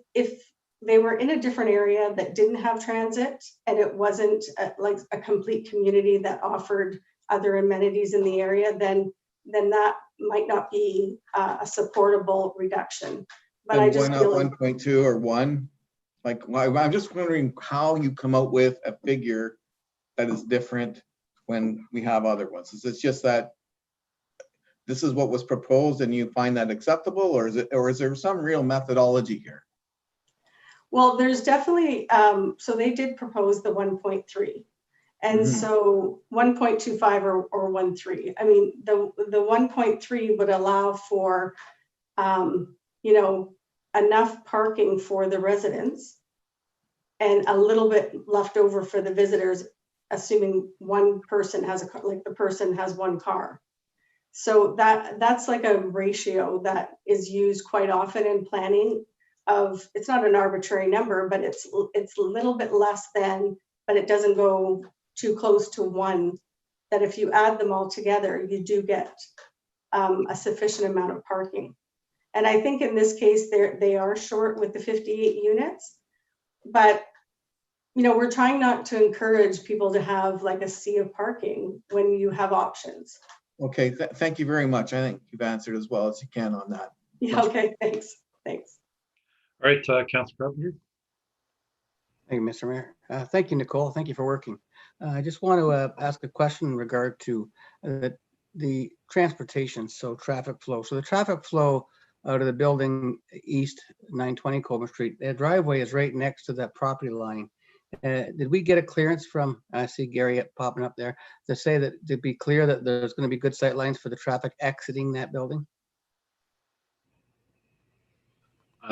they were in a different area that didn't have transit and it wasn't like a complete community that offered other amenities in the area, then that might not be a supportable reduction. But I just why not feel like 1.2 or 1? Like, I'm just wondering how you come out with a figure that is different when we have other ones. Is it just that this is what was proposed and you find that acceptable, or is there some real methodology here? Well, there's definitely, so they did propose the 1.3. And so 1.25 or 1.3. I mean, the 1.3 would allow for, you know, enough parking for the residents and a little bit left over for the visitors, assuming one person has a car, like the person has 1 car. So that's like a ratio that is used quite often in planning of, it's not an arbitrary number, but it's a little bit less than, but it doesn't go too close to 1, that if you add them all together, you do get a sufficient amount of parking. And I think in this case, they are short with the 58 units, but you know, we're trying not to encourage people to have like a sea of parking when you have options. Okay, thank you very much. I think you've answered as well as you can on that. Yeah, okay, thanks. All right, Councilor Carpenter. Thank you, Mr. Mayor. Thank you, Nicole. Thank you for working. I just want to ask a question in regard to the transportation, so traffic flow. So the traffic flow out of the building east 920 Coleman Street, the driveway is right next to that property line. Did we get a clearance from, I see Gary popping up there, to say that, to be clear that there's going to be good sight lines for the traffic exiting that building?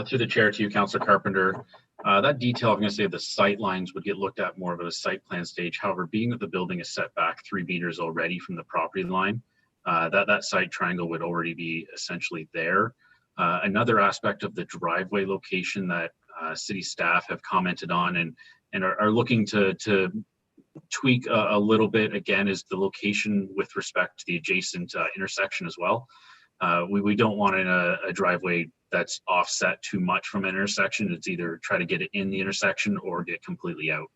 Through the chair to you, Councilor Carpenter, that detail, I'm going to say the sight lines would get looked at more of at a site plan stage. However, being that the building is set back 3 meters already from the property line, that site triangle would already be essentially there. Another aspect of the driveway location that city staff have commented on and are looking to tweak a little bit again is the location with respect to the adjacent intersection as well. We don't want a driveway that's offset too much from an intersection. It's either try to get it in the intersection or get completely out.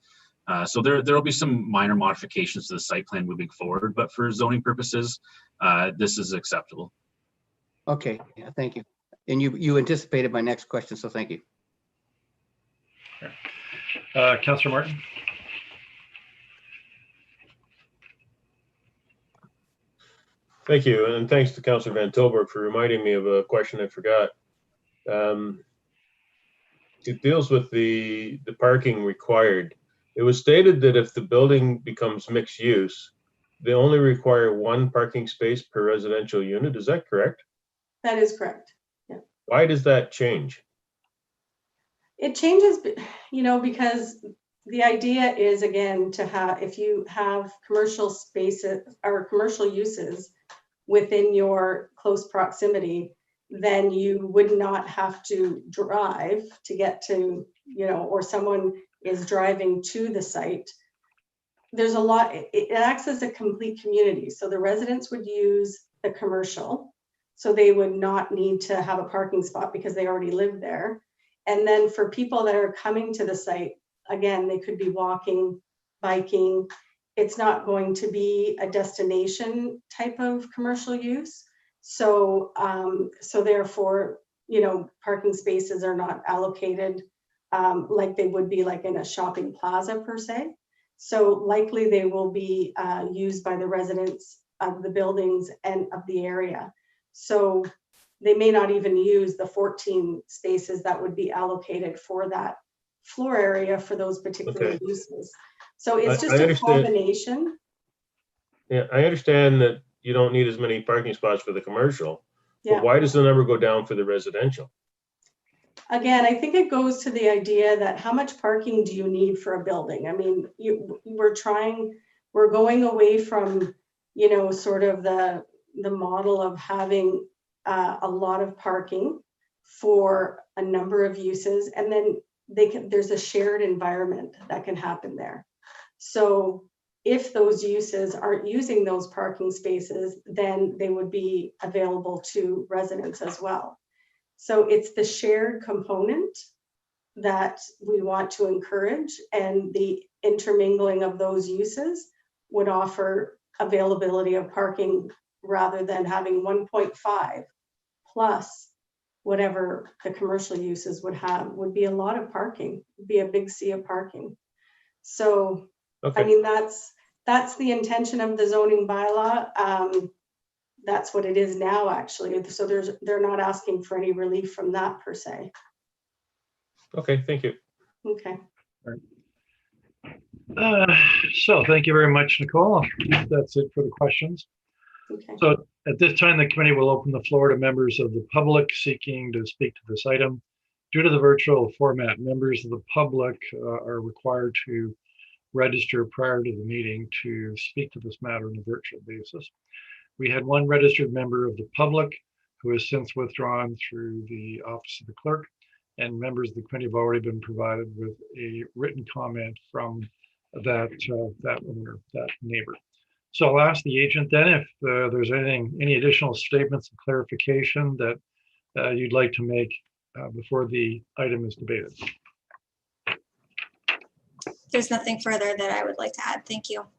So there'll be some minor modifications to the site plan moving forward, but for zoning purposes, this is acceptable. Okay, yeah, thank you. And you anticipated my next question, so thank you. Councilor Martin. Thank you, and thanks to Councilor Van Tilburg for reminding me of a question I forgot. It deals with the parking required. It was stated that if the building becomes mixed use, they only require 1 parking space per residential unit. Is that correct? That is correct. Yeah. Why does that change? It changes, you know, because the idea is, again, to have, if you have commercial spaces or commercial uses within your close proximity, then you would not have to drive to get to, you know, or someone is driving to the site. There's a lot, it acts as a complete community. So the residents would use the commercial, so they would not need to have a parking spot because they already live there. And then for people that are coming to the site, again, they could be walking, biking. It's not going to be a destination type of commercial use. So, so therefore, you know, parking spaces are not allocated like they would be like in a shopping plaza per se. So likely they will be used by the residents of the buildings and of the area. So they may not even use the 14 spaces that would be allocated for that floor area for those particular Okay. uses. So it's just I a understand. combination. Yeah, I understand that you don't need as many parking spots for the commercial, Yeah. but why does the number go down for the residential? Again, I think it goes to the idea that how much parking do you need for a building? I mean, we're going away from, you know, sort of the model of having a lot of parking for a number of uses, and then there's a shared environment that can happen there. So if those uses aren't using those parking spaces, then they would be available to residents as well. So it's the shared component that we want to encourage, and the intermingling of those uses would offer availability of parking rather than having 1.5 plus whatever the commercial uses would have. Would be a lot of parking, would be a big sea of parking. So, Okay. I mean, that's the intention of the zoning bylaw. That's what it is now, actually. So they're not asking for any relief from that per se. Okay, thank you. Okay. So thank you very much, Nicole. That's it for the questions. Okay. So at this time, the committee will open the floor to members of the public seeking to speak to this item. Due to the virtual format, members of the public are required to register prior to the meeting to speak to this matter on a virtual basis. We had one registered member of the public who has since withdrawn through the office of the clerk, and members of the committee have already been provided with a written comment from that owner, that neighbor. So I'll ask the agent then if there's any additional statements of clarification that you'd like to make before the item is debated. There's nothing further that I would like to add. Thank you. All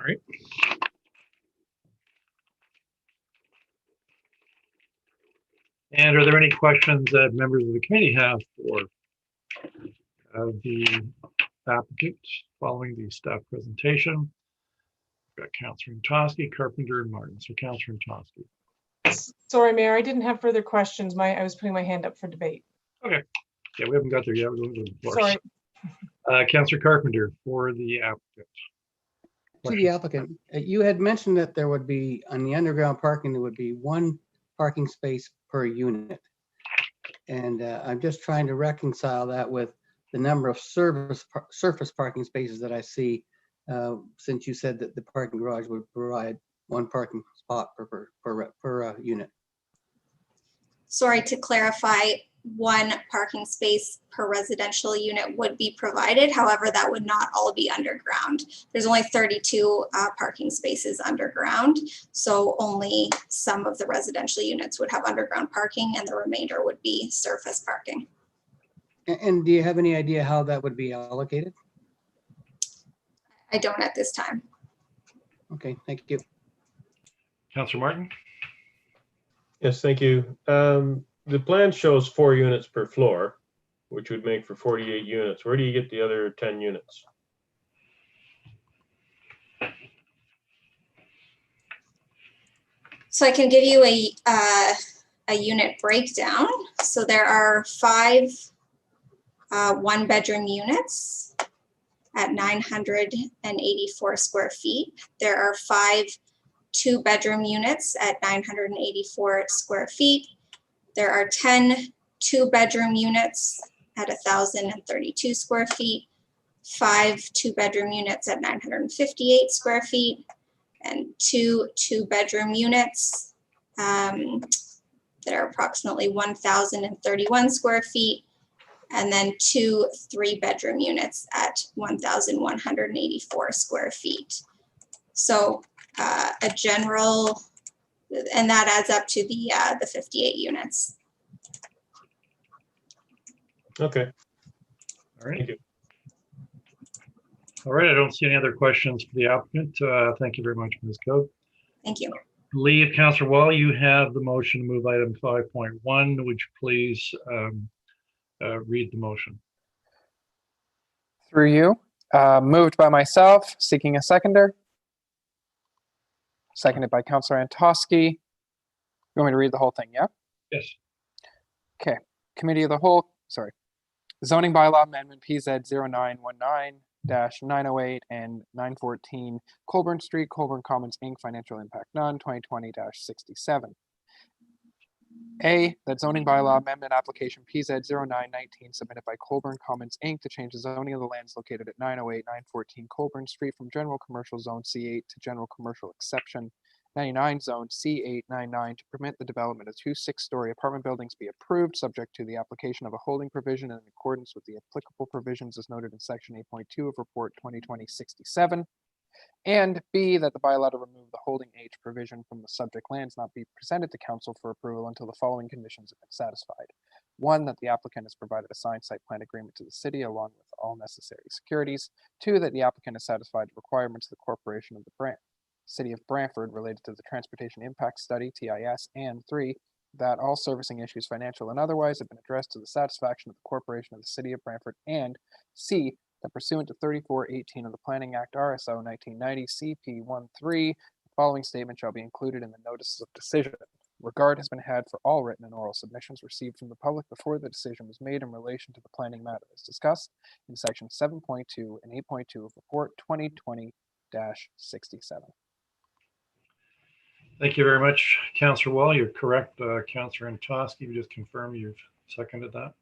right. And are there any questions that members of the committee have for the applicant following the staff presentation? We've got Councillor Toski, Carpenter, and Martin. So Councillor Toski. Sorry, Mayor, I didn't have further questions. I was putting my hand up for debate. Okay. Yeah, we haven't got there yet. We're going to the floor. Sorry. Councillor Carpenter for the applicant. To the applicant, you had mentioned that there would be, on the underground parking, there would be one parking space per unit. And I'm just trying to reconcile that with the number of surface parking spaces that I see, since you said that the parking garage would provide one parking spot per unit. Sorry, to clarify, one parking space per residential unit would be provided. However, that would not all be underground. There's only 32 parking spaces underground. So only some of the residential units would have underground parking and the remainder would be surface parking. And do you have any idea how that would be allocated? I don't at this time. Okay, thank you. Councillor Martin. Yes, thank you. The plan shows 4 units per floor, which would make for 48 units. Where do you get the other 10 units? So I can give you a unit breakdown. So there are 5 one-bedroom units at 984 square feet. There are 5 two-bedroom units at 984 square feet. There are 10 two-bedroom units at 1,032 square feet, 5 two-bedroom units at 958 square feet, and 2 two-bedroom units that are approximately 1,031 square feet, and then 2 three-bedroom units at 1,184 square feet. So a general, and that adds up to the 58 units. Okay. All right. Thank you. All right, I don't see any other questions for the applicant. Thank you very much, Ms. Code. Thank you. Lee, Councillor Wall, you have the motion to move item 5.1. Would you please read the motion? Through you, moved by myself, seeking a seconder. Seconded by Councillor Antosky. You want me to read the whole thing, yeah? Yes. Okay, Committee of the Whole, sorry. Zoning Bylaw Amendment PZ 0919-908 and 914 Colburn Street, Colburn Commons, Inc., Financial Impact None, 2020-67. A, that zoning bylaw amendment application PZ 0919 submitted by Colburn Commons, Inc. to change the zoning of the lands located at 908, 914 Colburn Street from General Commercial Zone C8 to General Commercial Exception 99 Zone C899 to permit the development of 2 6-story apartment buildings be approved, subject to the application of a holding provision in accordance with the applicable provisions as noted in Section 8.2 of Report 2020-67. And B, that the bylaw to remove the holding H provision from the subject lands not be presented to council for approval until the following conditions have been satisfied. 1, that the applicant has provided a signed site plan agreement to the city along with all necessary securities. 2, that the applicant has satisfied the requirements of the corporation of the City of Brantford related to the Transportation Impact Study, TIS. And 3, that all servicing issues, financial and otherwise, have been addressed to the satisfaction of the corporation of the City of Brantford. And C, that pursuant to 3418 of the Planning Act, RSO 1990, CP13, the following statement shall be included in the notices of decision. Regard has been had for all written and oral submissions received from the public before the decision was made in relation to the planning matter as discussed in section 7.2 and 8.2 of Report 2020-67. Thank you very much, Councillor Wall. You're correct. Councillor Antosky, you just confirm you've seconded that.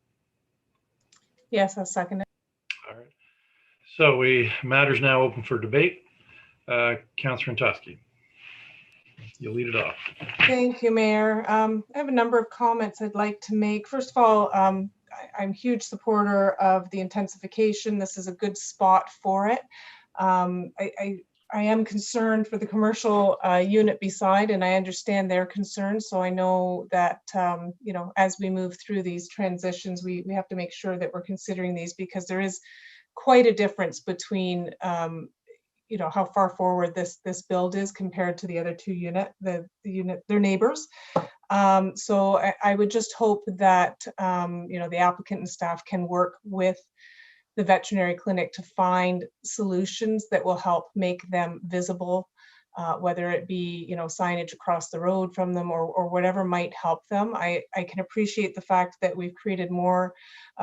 Yes, I'll second it. All right. So matters now open for debate. Councillor Antosky, you lead it off. Thank you, Mayor. I have a number of comments I'd like to make. First of all, I'm a huge supporter of the intensification. This is a good spot for it. I am concerned for the commercial unit beside, and I understand their concerns. So I know that, you know, as we move through these transitions, we have to make sure that we're considering these, because there is quite a difference between, you know, how far forward this build is compared to the other two unit, their neighbors. So I would just hope that, you know, the applicant and staff can work with the veterinary clinic to find solutions that will help make them visible, whether it be, you know, signage across the road from them or whatever might help them. I can appreciate the fact that we've created more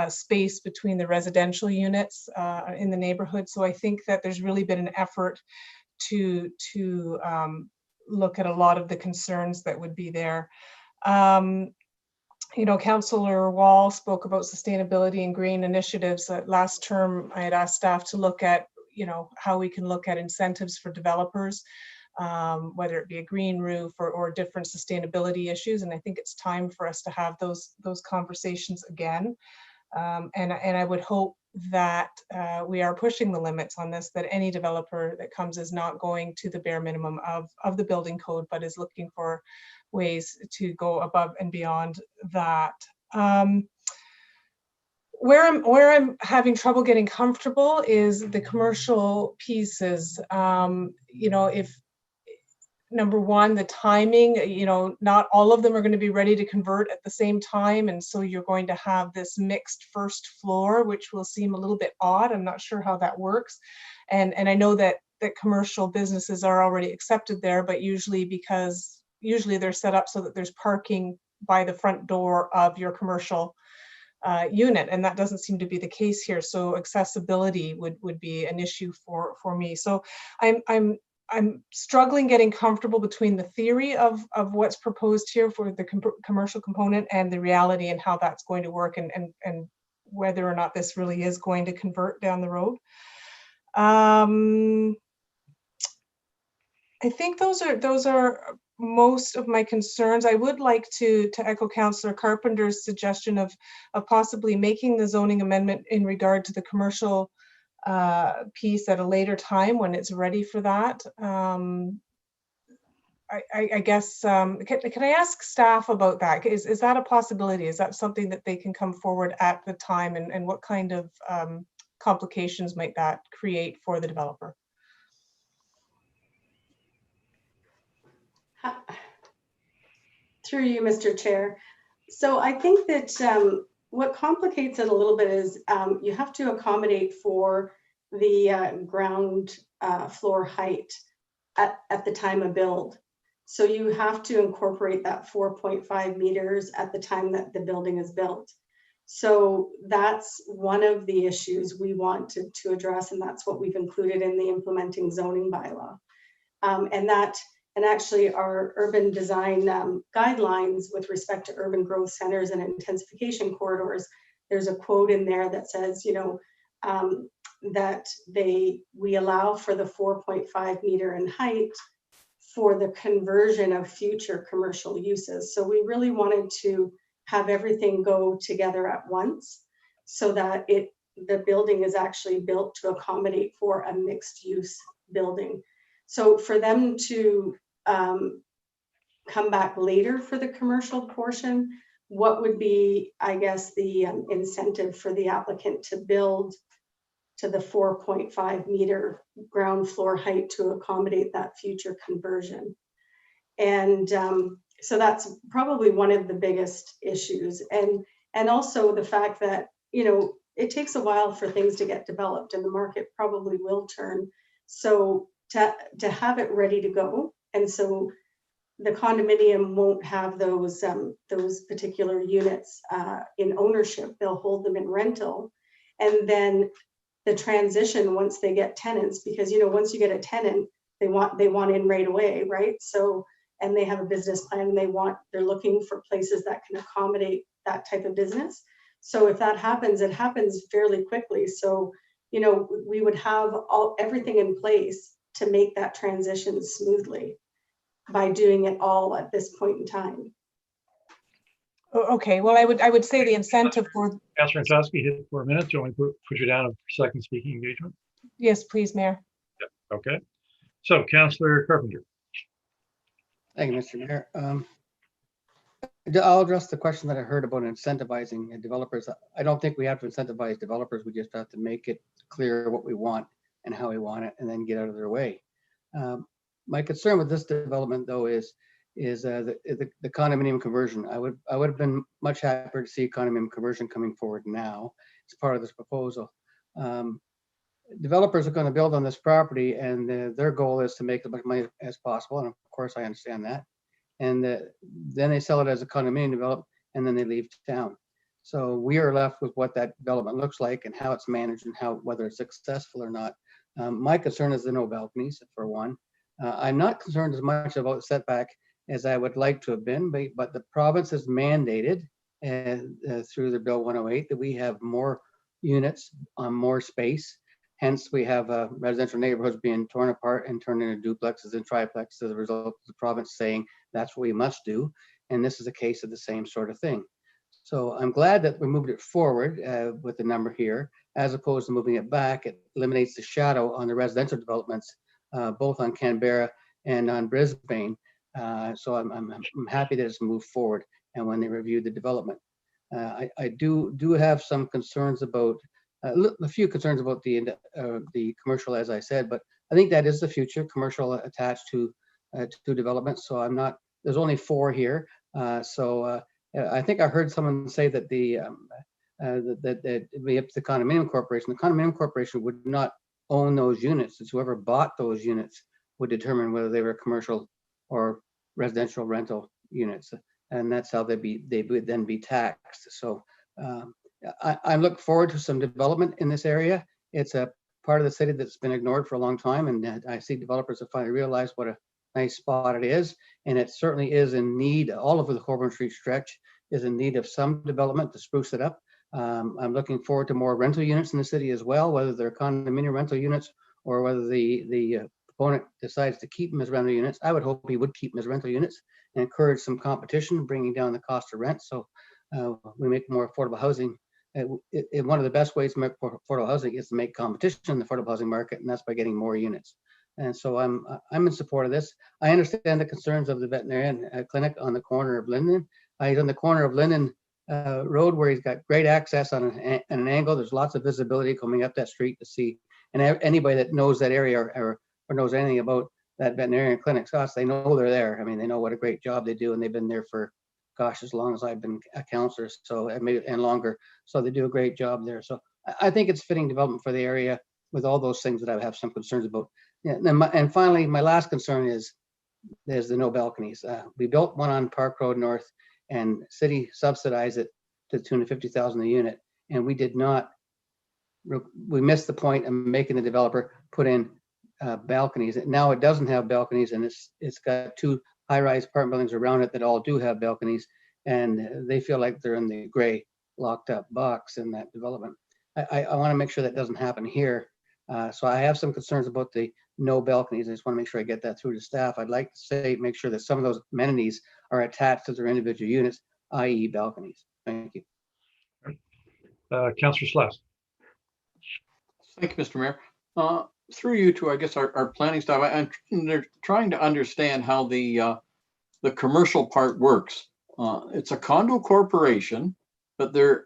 space between the residential units in the neighborhood. So I think that there's really been an effort to look at a lot of the concerns that would be there. You know, Councillor Wall spoke about sustainability and green initiatives. Last term, I had asked staff to look at, you know, how we can look at incentives for developers, whether it be a green roof or different sustainability issues. And I think it's time for us to have those conversations again. And I would hope that we are pushing the limits on this, that any developer that comes is not going to the bare minimum of the building code, but is looking for ways to go above and beyond that. Where I'm having trouble getting comfortable is the commercial pieces. You know, if number one, the timing, you know, not all of them are going to be ready to convert at the same time. And so you're going to have this mixed first floor, which will seem a little bit odd. I'm not sure how that works. And I know that commercial businesses are already accepted there, but usually they're set up so that there's parking by the front door of your commercial unit, and that doesn't seem to be the case here. So accessibility would be an issue for me. So I'm struggling getting comfortable between the theory of what's proposed here for the commercial component and the reality and how that's going to work, and whether or not this really is going to convert down the road. I think those are most of my concerns. I would like to echo Councillor Carpenter's suggestion of possibly making the zoning amendment in regard to the commercial piece at a later time when it's ready for that. I guess, can I ask staff about that? Is that a possibility? Is that something that they can come forward at the time, and what kind of complications might that create for the developer? Through you, Mr. Chair. So I think that what complicates it a little bit is you have to accommodate for the ground floor height at the time of build. So you have to incorporate that 4.5 meters at the time that the building is built. So that's one of the issues we want to address, and that's what we've included in the implementing zoning bylaw. And actually our urban design guidelines with respect to urban growth centers and intensification corridors, there's a quote in there that says, you know, that we allow for the 4.5 meter in height for the conversion of future commercial uses. So we really wanted to have everything go together at once so that the building is actually built to accommodate for a mixed use building. So for them to come back later for the commercial portion, what would be, I guess, the incentive for the applicant to build to the 4.5 meter ground floor height to accommodate that future conversion? And so that's probably one of the biggest issues. And also the fact that, you know, it takes a while for things to get developed and the market probably will turn. So to have it ready to go, and so the condominium won't have those particular units in ownership. They'll hold them in rental, and then the transition once they get tenants, because you know once you get a tenant, they want in right away, right? So and they have a business plan, and they're looking for places that can accommodate that type of business. So if that happens, it happens fairly quickly. So you know we would have everything in place to make that transition smoothly by doing it all at this point in time. Okay, well, I would say the incentive for. Councillor Antosky, hit for a minute. Do you want me to put you down a second speaking engagement? Yes, please, Mayor. Yep. Okay. So Councillor Carpenter. Thank you, Mr. Mayor. I'll address the question that I heard about incentivizing developers. I don't think we have to incentivize developers. We just have to make it clear what we want and how we want it, and then get out of their way. My concern with this development, though, is the condominium conversion. I would have been much happier to see condominium conversion coming forward now as part of this proposal. Developers are going to build on this property, and their goal is to make as much money as possible. And of course, I understand that. And then they sell it as a condominium development, and then they leave town. So we are left with what that development looks like and how it's managed and whether it's successful or not. My concern is the no balconies, for one. I'm not concerned as much about setback as I would like to have been, but the province has mandated through the Bill 108 that we have more units on more space. Hence, we have residential neighborhoods being torn apart and turned into duplexes and triplexes as a result of the province saying that's what we must do. And this is a case of the same sort of thing. So I'm glad that we moved it forward with the number here, as opposed to moving it back. It eliminates the shadow on the residential developments, both on Canberra and on Brisbane. So I'm happy that it's moved forward. And when they reviewed the development, I do have some concerns about a few concerns about the commercial, as I said, but I think that is the future, commercial attached to development. So I'm not. There's only 4 here. I think I heard someone say that that we have the condominium corporation. The condominium corporation would not own those units. It's whoever bought those units would determine whether they were commercial or residential rental units, and that's how they would then be taxed. So I look forward to some development in this area. It's a part of the city that's been ignored for a long time, and I see developers have finally realized what a nice spot it is, and it certainly is in need. All over the Coburn Street stretch is in need of some development to spruce it up. I'm looking forward to more rental units in the city as well, whether they're condominium rental units or whether the proponent decides to keep them as rental units. I would hope he would keep them as rental units and encourage some competition, bringing down the cost of rent, so we make more affordable housing. One of the best ways to make affordable housing is to make competition in the affordable housing market, and that's by getting more units. And so I'm in support of this. I understand the concerns of the veterinarian clinic on the corner of Linden. He's on the corner of Linden Road where he's got great access on an angle. There's lots of visibility coming up that street to see. And anybody that knows that area or knows anything about that veterinarian clinic, so they know they're there. I mean, they know what a great job they do, and they've been there for, gosh, as long as I've been a counselor, so and longer. So they do a great job there. So I think it's fitting development for the area with all those things that I have some concerns about. Yeah, and finally, my last concern is there's the no balconies. We built one on Park Road North, and city subsidized it to the tune of 50,000 a unit, and we did not. We missed the point of making the developer put in balconies. Now it doesn't have balconies, and it's got 2 high-rise apartment buildings around it that all do have balconies, and they feel like they're in the gray locked up box in that development. I want to make sure that doesn't happen here. So I have some concerns about the no balconies. I just want to make sure I get that through to staff. I'd like to say, make sure that some of those amenities are attached to their individual units, i.e. balconies. Thank you. Councillor Sluss. Thank you, Mr. Mayor. Through you to, I guess, our planning staff, I'm trying to understand how the commercial part works. It's a condo corporation, but the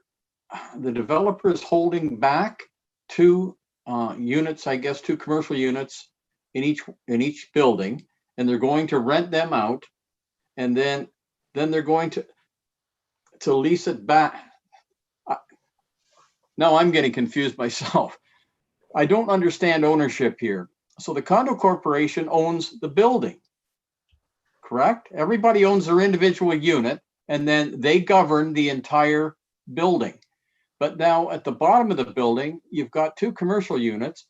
developer is holding back 2 units, I guess, 2 commercial units in each building, and they're going to rent them out, and then they're going to lease it back. Now I'm getting confused myself. I don't understand ownership here. So the condo corporation owns the building, correct? Everybody owns their individual unit, and then they govern the entire building. But now at the bottom of the building, you've got 2 commercial units.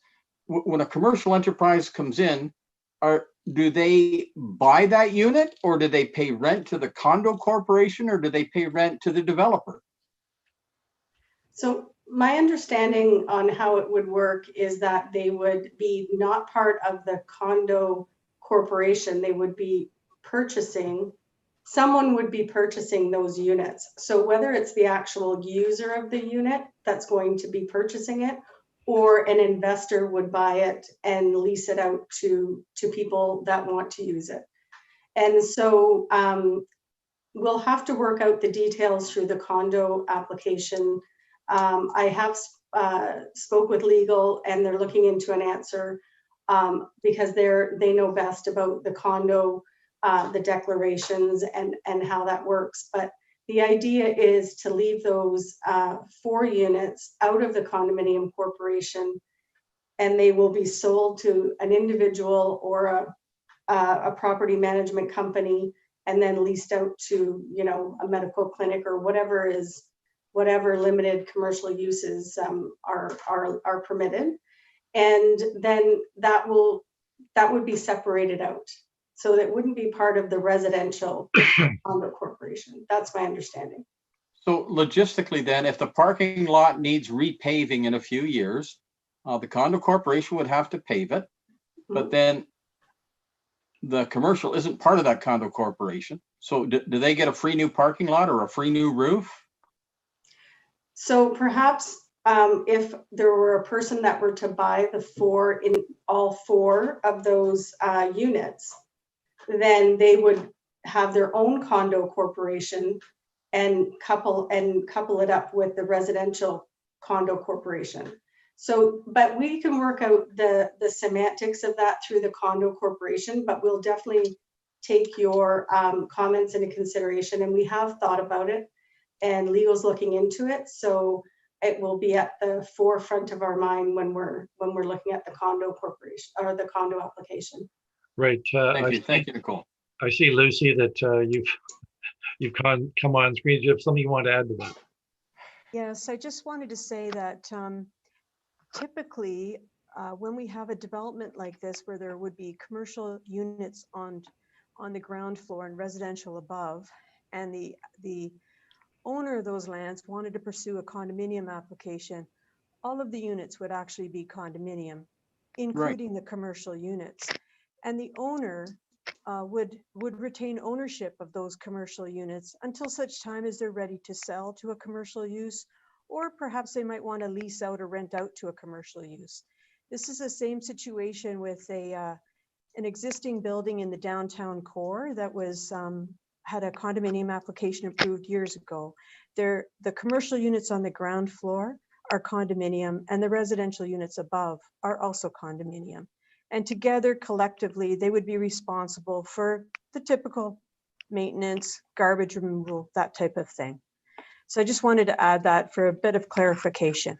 When a commercial enterprise comes in, do they buy that unit, or do they pay rent to the condo corporation, or do they pay rent to the developer? So my understanding on how it would work is that they would be not part of the condo corporation. They would be purchasing, someone would be purchasing those units. So whether it's the actual user of the unit that's going to be purchasing it, or an investor would buy it and lease it out to people that want to use it. And so we'll have to work out the details through the condo application. I have spoke with legal, and they're looking into an answer because they know best about the condo, the declarations and how that works. But the idea is to leave those 4 units out of the condominium corporation, and they will be sold to an individual or a property management company, and then leased out to, you know, a medical clinic or whatever limited commercial uses are permitted. And then that would be separated out. So that wouldn't be part of the residential condo corporation. That's my understanding. So logistically then, if the parking lot needs repaving in a few years, the condo corporation would have to pave it, but then the commercial isn't part of that condo corporation. So do they get a free new parking lot or a free new roof? So perhaps if there were a person that were to buy all 4 of those units, then they would have their own condo corporation and couple it up with the residential condo corporation. So, but we can work out the semantics of that through the condo corporation, but we'll definitely take your comments into consideration, and we have thought about it, and legal's looking into it. So it will be at the forefront of our mind when we're looking at the condo corporation or the condo application. Right. Thank you, Nicole. I see, Lucy, that you've come on screen. Do you have something you want to add to that? Yes, I just wanted to say that typically when we have a development like this, where there would be commercial units on the ground floor and residential above, and the owner of those lands wanted to pursue a condominium application, all of the units would actually be condominium, including the commercial units. And the owner would retain ownership of those commercial units until such time as they're ready to sell to a commercial use, or perhaps they might want to lease out or rent out to a commercial use. This is the same situation with a an existing building in the downtown core that was, had a condominium application approved years ago. The commercial units on the ground floor are condominium, and the residential units above are also condominium. And together, collectively, they would be responsible for the typical maintenance, garbage removal, that type of thing. So I just wanted to add that for a bit of clarification.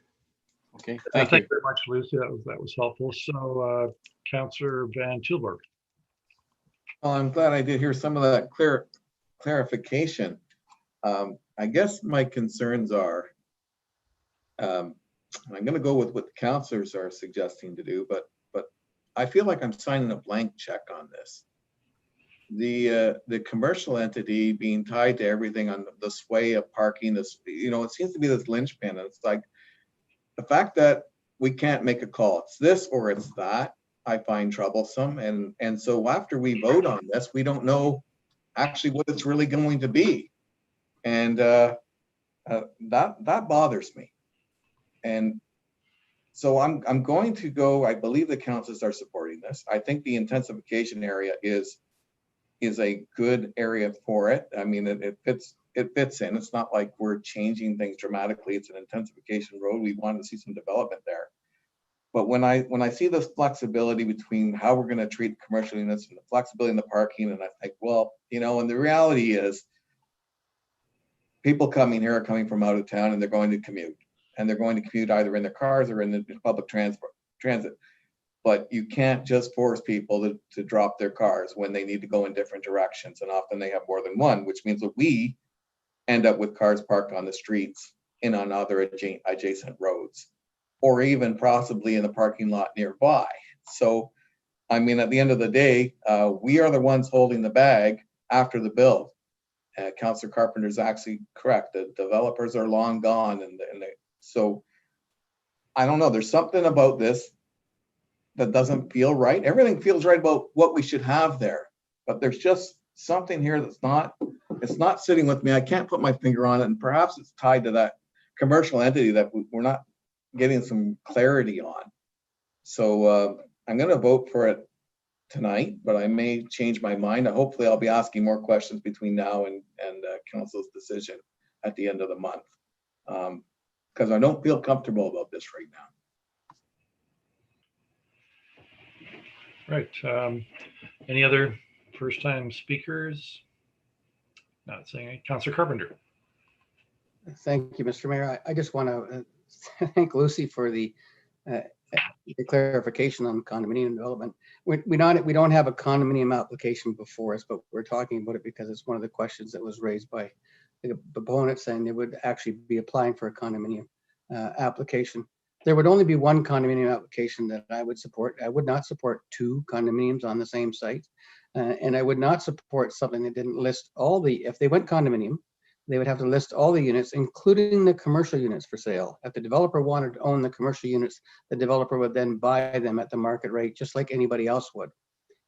Okay, Thank thank you. you very much, Lucy. That was helpful. So, Councillor Van Tilburg. Well, I'm glad I did hear some of that clarification. I guess my concerns are, I'm going to go with what the councillors are suggesting to do, but I feel like I'm signing a blank check on this. The commercial entity being tied to everything on the sway of parking, this, you know, it seems to be this linchpin. And it's like the fact that we can't make a call. It's this or it's that. I find troublesome. And so after we vote on this, we don't know actually what it's really going to be. And that bothers me. And so I'm going to go, I believe the councils are supporting this. I think the intensification area is a good area for it. I mean, it fits in. It's not like we're changing things dramatically. It's an intensification road. We want to see some development there. But when I see this flexibility between how we're going to treat commercial units and the flexibility in the parking, and I think, well, you know, and the reality is people coming here are coming from out of town and they're going to commute. And they're going to commute either in their cars or in the public transit. But you can't just force people to drop their cars when they need to go in different directions. And often they have more than one, which means that we end up with cars parked on the streets and on other adjacent roads, or even possibly in the parking lot nearby. So, I mean, at the end of the day, we are the ones holding the bag after the build. Councillor Carpenter is actually correct. The developers are long gone. So I don't know, there's something about this that doesn't feel right. Everything feels right about what we should have there, but there's just something here that's it's not sitting with me. I can't put my finger on it, and perhaps it's tied to that commercial entity that we're not getting some clarity on. So I'm going to vote for it tonight, but I may change my mind. Hopefully I'll be asking more questions between now and council's decision at the end of the month, because I don't feel comfortable about this right now. Right. Any other first-time speakers? Not saying any. Councillor Carpenter. Thank you, Mr. Mayor. I just want to thank Lucy for the clarification on condominium development. We don't have a condominium application before us, but we're talking about it because it's one of the questions that was raised by the proponent, saying they would actually be applying for a condominium application. There would only be one condominium application that I would support. I would not support two condominiums on the same site. And I would not support something that didn't list all if they went condominium, they would have to list all the units, including the commercial units for sale. If the developer wanted to own the commercial units, the developer would then buy them at the market rate, just like anybody else would.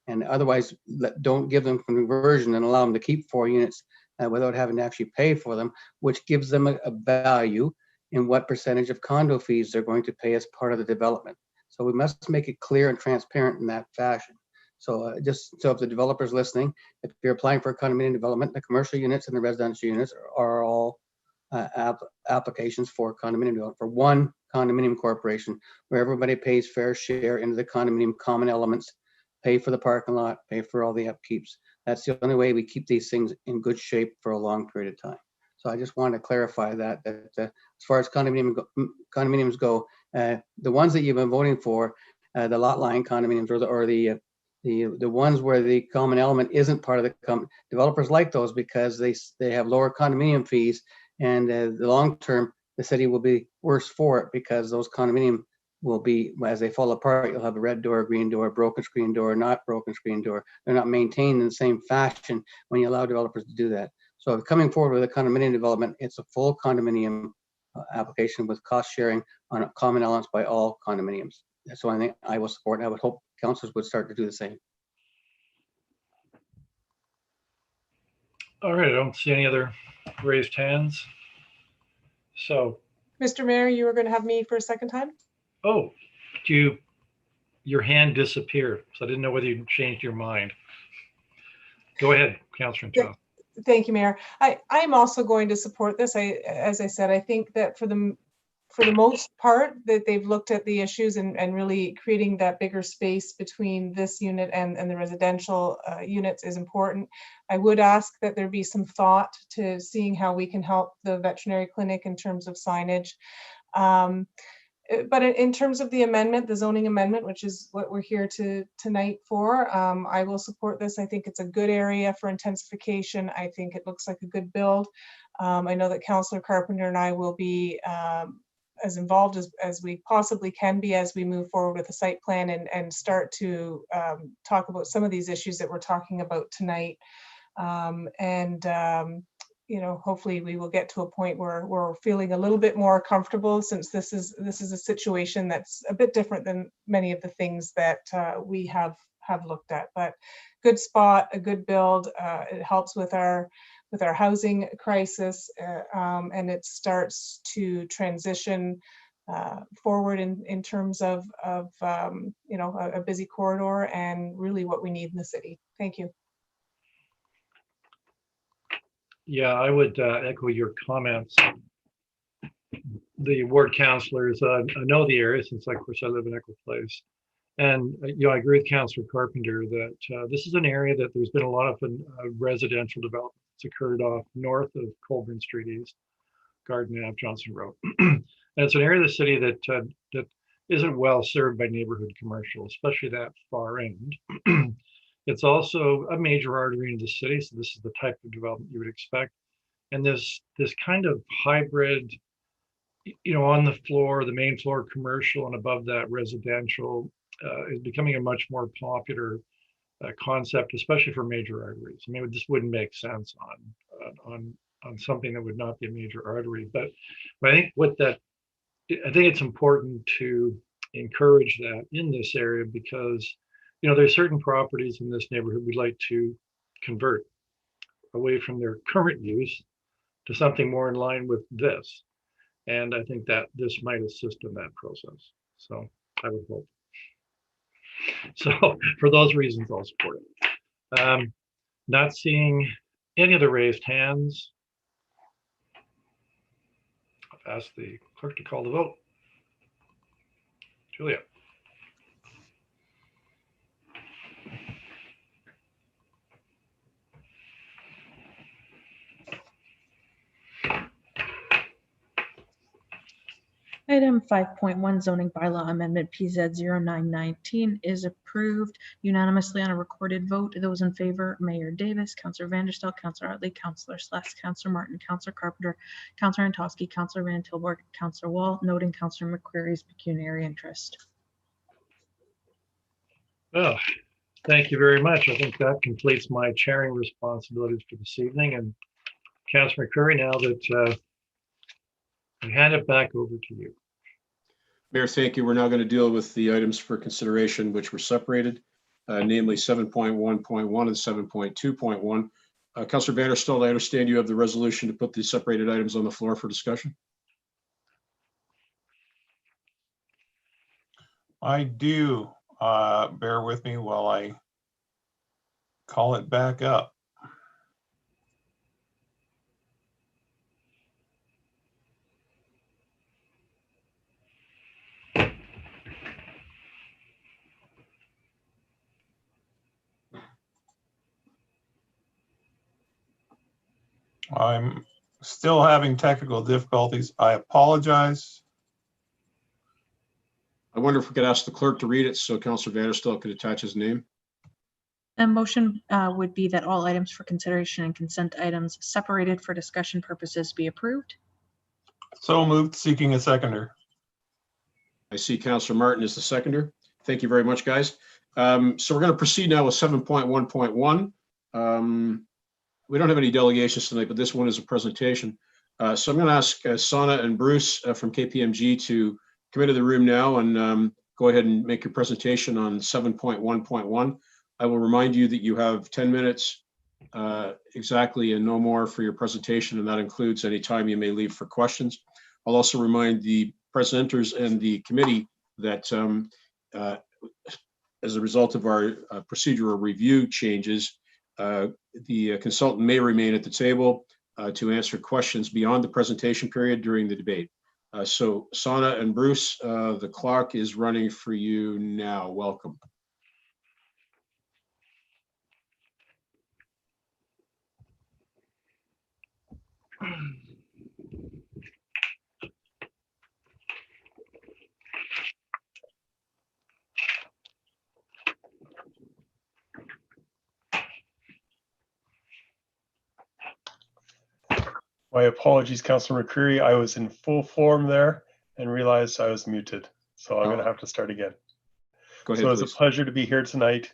And otherwise, don't give them conversion and allow them to keep 4 units without having to actually pay for them, which gives them a value in what percentage of condo fees they're going to pay as part of the development. So we must make it clear and transparent in that fashion. So so if the developer's listening, if you're applying for a condominium development, the commercial units and the residential units are all applications for condominium development, for one condominium corporation, where everybody pays fair share into the condominium common elements, pay for the parking lot, pay for all the upkeeps. That's the only way we keep these things in good shape for a long period of time. So I just wanted to clarify that as far as condominiums go, the ones that you've been voting for, the lot line condominiums or the ones where the common element isn't part of the developers like those because they have lower condominium fees, and the long term the city will be worse for it because those condominium will be, as they fall apart, you'll have a red door, green door, broken screen door, not broken screen door. They're not maintained in the same fashion when you allow developers to do that. So coming forward with a condominium development, it's a full condominium application with cost sharing on common elements by all condominiums. So I think I will support, and I would hope councils would start to do the same. All right, I don't see any other raised hands. So, Mr. Mayor, you were going to have me for a second time? oh, do you your hand disappeared, so I didn't know whether you changed your mind. Go ahead, Councillor Untitled. Thank you, Mayor. I'm also going to support this. As I said, I think that for the most part, that they've looked at the issues and really creating that bigger space between this unit and the residential units is important. I would ask that there be some thought to seeing how we can help the veterinary clinic in terms of signage. But in terms of the amendment, the zoning amendment, which is what we're here tonight for, I will support this. I think it's a good area for intensification. I think it looks like a good build. I know that Councillor Carpenter and I will be as involved as we possibly can be as we move forward with the site plan and start to talk about some of these issues that we're talking about tonight. You know, hopefully we will get to a point where we're feeling a little bit more comfortable, since this is a situation that's a bit different than many of the things that we have looked at. But good spot, a good build. It helps with our housing crisis, and it starts to transition forward in terms of you know, a busy corridor and really what we need in the city. Thank you. Yeah, I would echo your comments. The ward councillors, I know the area since, of course, I live in Echo Place. And, you know, I agree with Councillor Carpenter that this is an area that there's been a lot of residential development that's occurred off north of Colburn Street East, Garden Ave, Johnson Road. And it's an area of the city that isn't well served by neighborhood commercial, especially that far end. It's also a major artery into the city, so this is the type of development you would expect. And this kind of hybrid, you know, on the floor, the main floor commercial, and above that residential is becoming a much more popular concept, especially for major arteries. I mean, this wouldn't make sense on something that would not be a major artery. But I think I think it's important to encourage that in this area, because you know, there's certain properties in this neighborhood we'd like to convert away from their current use to something more in line with this. And I think that this might assist in that process. So I would hope. So for those reasons, I'll support it. Not seeing any of the raised hands. I'll ask the clerk to call the vote. Julia. Item 5.1 zoning bylaw amendment PZ 0919 is approved unanimously on a recorded vote. Those in favor, Mayor Davis, Councillor Vanderstel, Councillor Utley, Councillor Sless, Councillor Martin, Councillor Carpenter, Councillor Antosky, Councillor Van Tilburg, Councillor Wall, noting Councillor McQuarrie's pecuniary interest. Oh, thank you very much. I think that completes my chairing responsibilities for this evening. And Councillor McQuarrie, now that I hand it back over to you. Mayor, thank you. We're now going to deal with the items for consideration which were separated, namely 7.1.1 and 7.2.1. Councillor Vanderstel, I understand you have the resolution to put the separated items on the floor for discussion. I do. Bear with me while I call it back up. I'm still having technical difficulties. I apologize. I wonder if we could ask the clerk to read it so Councillor Vanderstel could attach his name. A motion would be that all items for consideration and consent items separated for discussion purposes be approved. So moved, seeking a seconder. I see Councillor Martin is the seconder. Thank you very much, guys. So we're going to proceed now with 7.1.1. We don't have any delegations tonight, but this one is a presentation. So I'm going to ask Sana and Bruce from KPMG to come into the room now and go ahead and make your presentation on 7.1.1. I will remind you that you have 10 minutes exactly and no more for your presentation, and that includes any time you may leave for questions. I'll also remind the presenters and the committee that as a result of our procedural review changes, the consultant may remain at the table to answer questions beyond the presentation period during the debate. So Sana and Bruce, the clock is running for you now. Welcome. My apologies, Councilor McCreary. I was in full form there and realized I was muted. So I'm going to have to start again. Go ahead, So it's please. a pleasure to be here tonight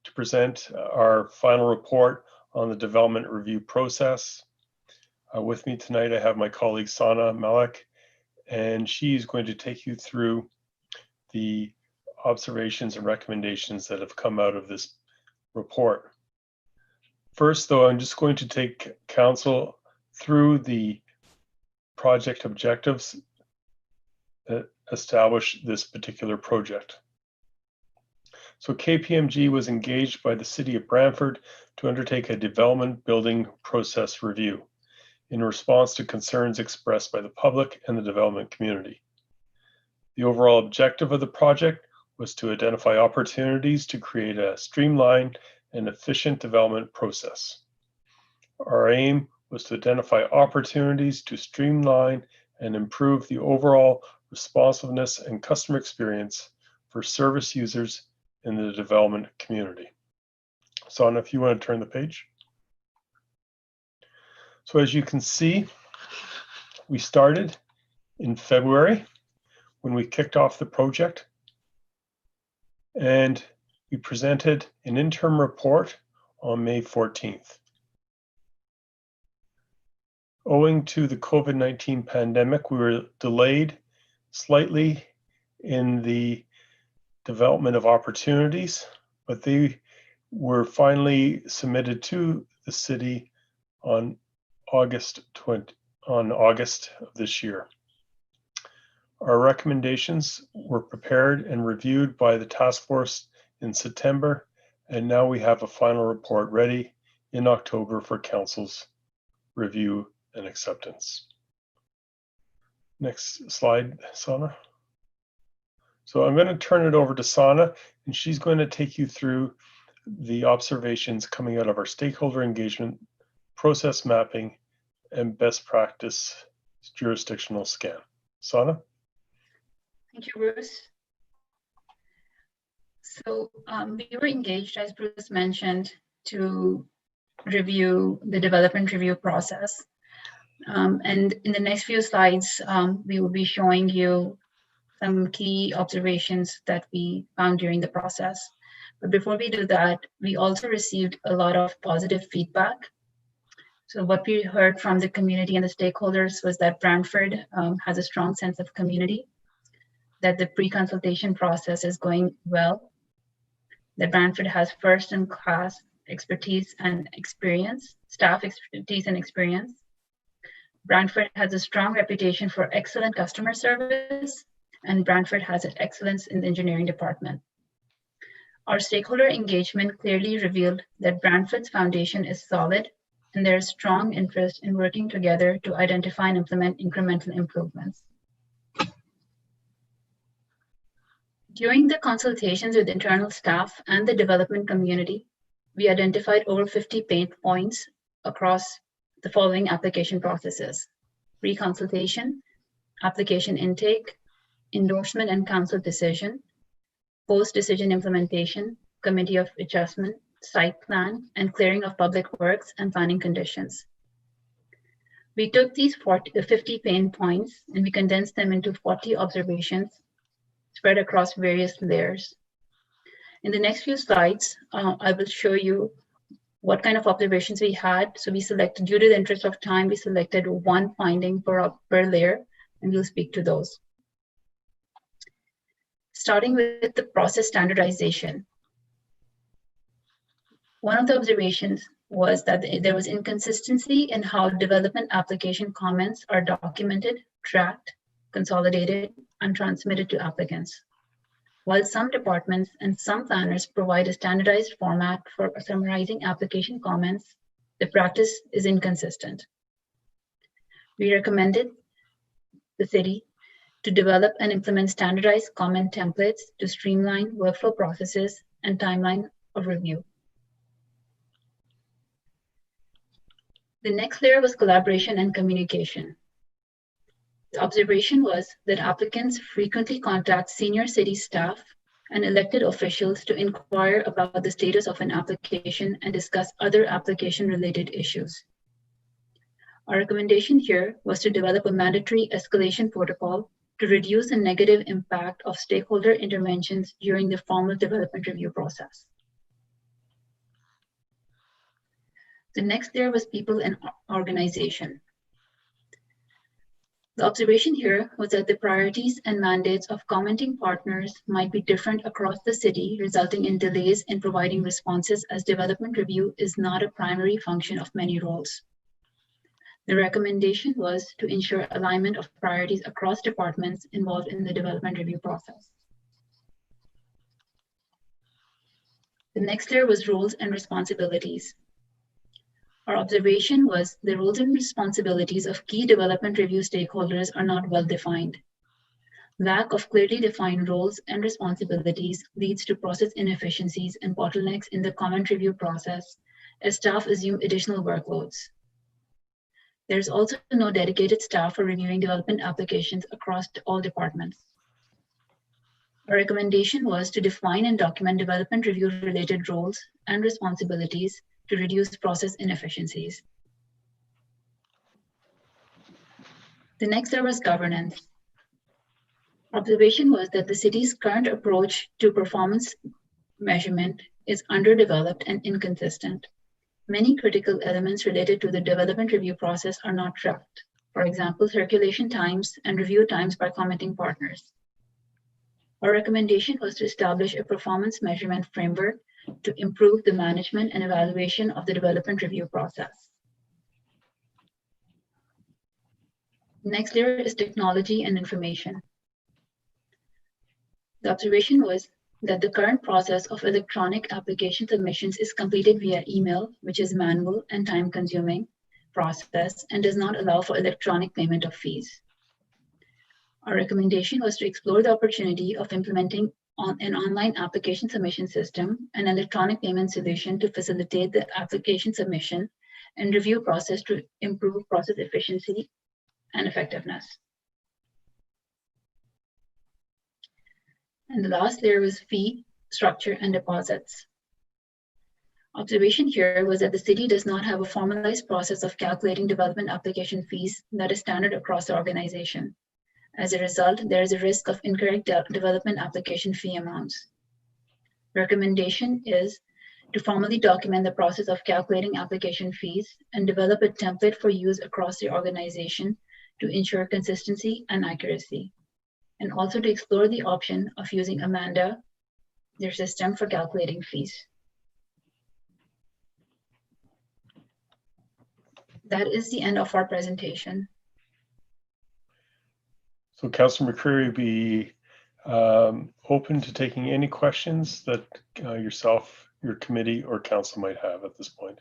to present our final report on the development review process. With me tonight, I have my colleague Sana Malik, and she's going to take you through the observations and recommendations that have come out of this report. First, though, I'm just going to take council through the project objectives that establish this particular project. So KPMG was engaged by the City of Brantford to undertake a development building process review in response to concerns expressed by the public and the development community. The overall objective of the project was to identify opportunities to create a streamlined and efficient development process. Our aim was to identify opportunities to streamline and improve the overall responsiveness and customer experience for service users in the development community. Sana, if you want to turn the page. So as you can see, we started in February when we kicked off the project, and we presented an interim report on May 14th. Owing to the COVID-19 pandemic, we were delayed slightly in the development of opportunities, but they were finally submitted to the city on August of this year. Our recommendations were prepared and reviewed by the task force in September, and now we have a final report ready in October for council's review and acceptance. Next slide, Sana. So I'm going to turn it over to Sana, and she's going to take you through the observations coming out of our stakeholder engagement, process mapping, and best practice jurisdictional scan. Sana? Thank you, Bruce. So we were engaged, as Bruce mentioned, to review the development review process. And in the next few slides, we will be showing you some key observations that we found during the process. But before we do that, we also received a lot of positive feedback. So what we heard from the community and the stakeholders was that Brantford has a strong sense of community, that the pre-consultation process is going well, that Brantford has first-in-class expertise and experience, staff expertise and experience. Brantford has a strong reputation for excellent customer service, and Brantford has an excellence in the engineering department. Our stakeholder engagement clearly revealed that Brantford's foundation is solid, and there is strong interest in working together to identify and implement incremental improvements. During the consultations with internal staff and the development community, we identified over 50 pain points across the following application processes: pre-consultation, application intake, endorsement and council decision, post-decision implementation, committee of adjustment, site plan, and clearing of public works and planning conditions. We took these 50 pain points and we condensed them into 40 observations spread across various layers. In the next few slides, I will show you what kind of observations we had. So we selected, due to the interest of time, we selected one finding per layer, and we'll speak to those. Starting with the process standardization. One of the observations was that there was inconsistency in how development application comments are documented, tracked, consolidated, and transmitted to applicants. While some departments and some planners provide a standardized format for summarizing application comments, the practice is inconsistent. We recommended the city to develop and implement standardized comment templates to streamline workflow processes and timeline of review. The next layer was collaboration and communication. The observation was that applicants frequently contact senior city staff and elected officials to inquire about the status of an application and discuss other application-related issues. Our recommendation here was to develop a mandatory escalation protocol to reduce the negative impact of stakeholder interventions during the formal development review process. The next layer was people and organization. The observation here was that the priorities and mandates of commenting partners might be different across the city, resulting in delays in providing responses as development review is not a primary function of many roles. The recommendation was to ensure alignment of priorities across departments involved in the development review process. The next layer was roles and responsibilities. Our observation was the roles and responsibilities of key development review stakeholders are not well defined. Lack of clearly defined roles and responsibilities leads to process inefficiencies and bottlenecks in the comment review process as staff assume additional workloads. There's also no dedicated staff for reviewing development applications across all departments. Our recommendation was to define and document development review related roles and responsibilities to reduce process inefficiencies. The next there was governance. Observation was that the city's current approach to performance measurement is underdeveloped and inconsistent. Many critical elements related to the development review process are not tracked. For example, circulation times and review times by commenting partners. Our recommendation was to establish a performance measurement framework to improve the management and evaluation of the development review process. Next layer is technology and information. The observation was that the current process of electronic application submissions is completed via email, which is manual and time-consuming process and does not allow for electronic payment of fees. Our recommendation was to explore the opportunity of implementing an online application submission system, an electronic payment solution to facilitate the application submission and review process to improve process efficiency and effectiveness. And the last layer was fee, structure, and deposits. Observation here was that the city does not have a formalized process of calculating development application fees that is standard across the organization. As a result, there is a risk of incorrect development application fee amounts. Recommendation is to formally document the process of calculating application fees and develop a template for use across the organization to ensure consistency and accuracy, and also to explore the option of using Amanda, their system for calculating fees. That is the end of our presentation. So Councillor McCreary, be open to taking any questions that yourself, your committee, or council might have at this point.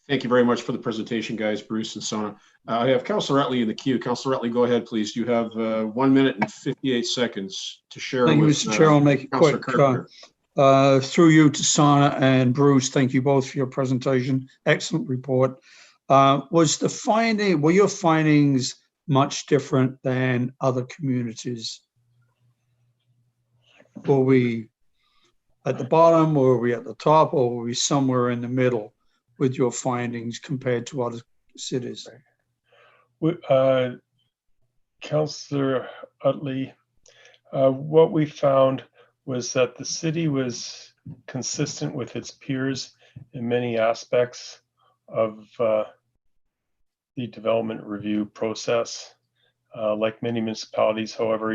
Thank you very much for the presentation, guys, Bruce and Sona. I have Councillor Utley in the queue. Councillor Utley, go ahead, please. You have 1 minute and 58 seconds to share. Thank you, with, Mr. Chair. I'll make it quick. Through you to Sana and Bruce, thank you both for your presentation. Excellent report. Were your findings much different than other communities? Were we at the bottom, or were we at the top, or were we somewhere in the middle with your findings compared to other cities? Councillor Utley, what we found was that the city was consistent with its peers in many aspects of the development review process. Like many municipalities, however,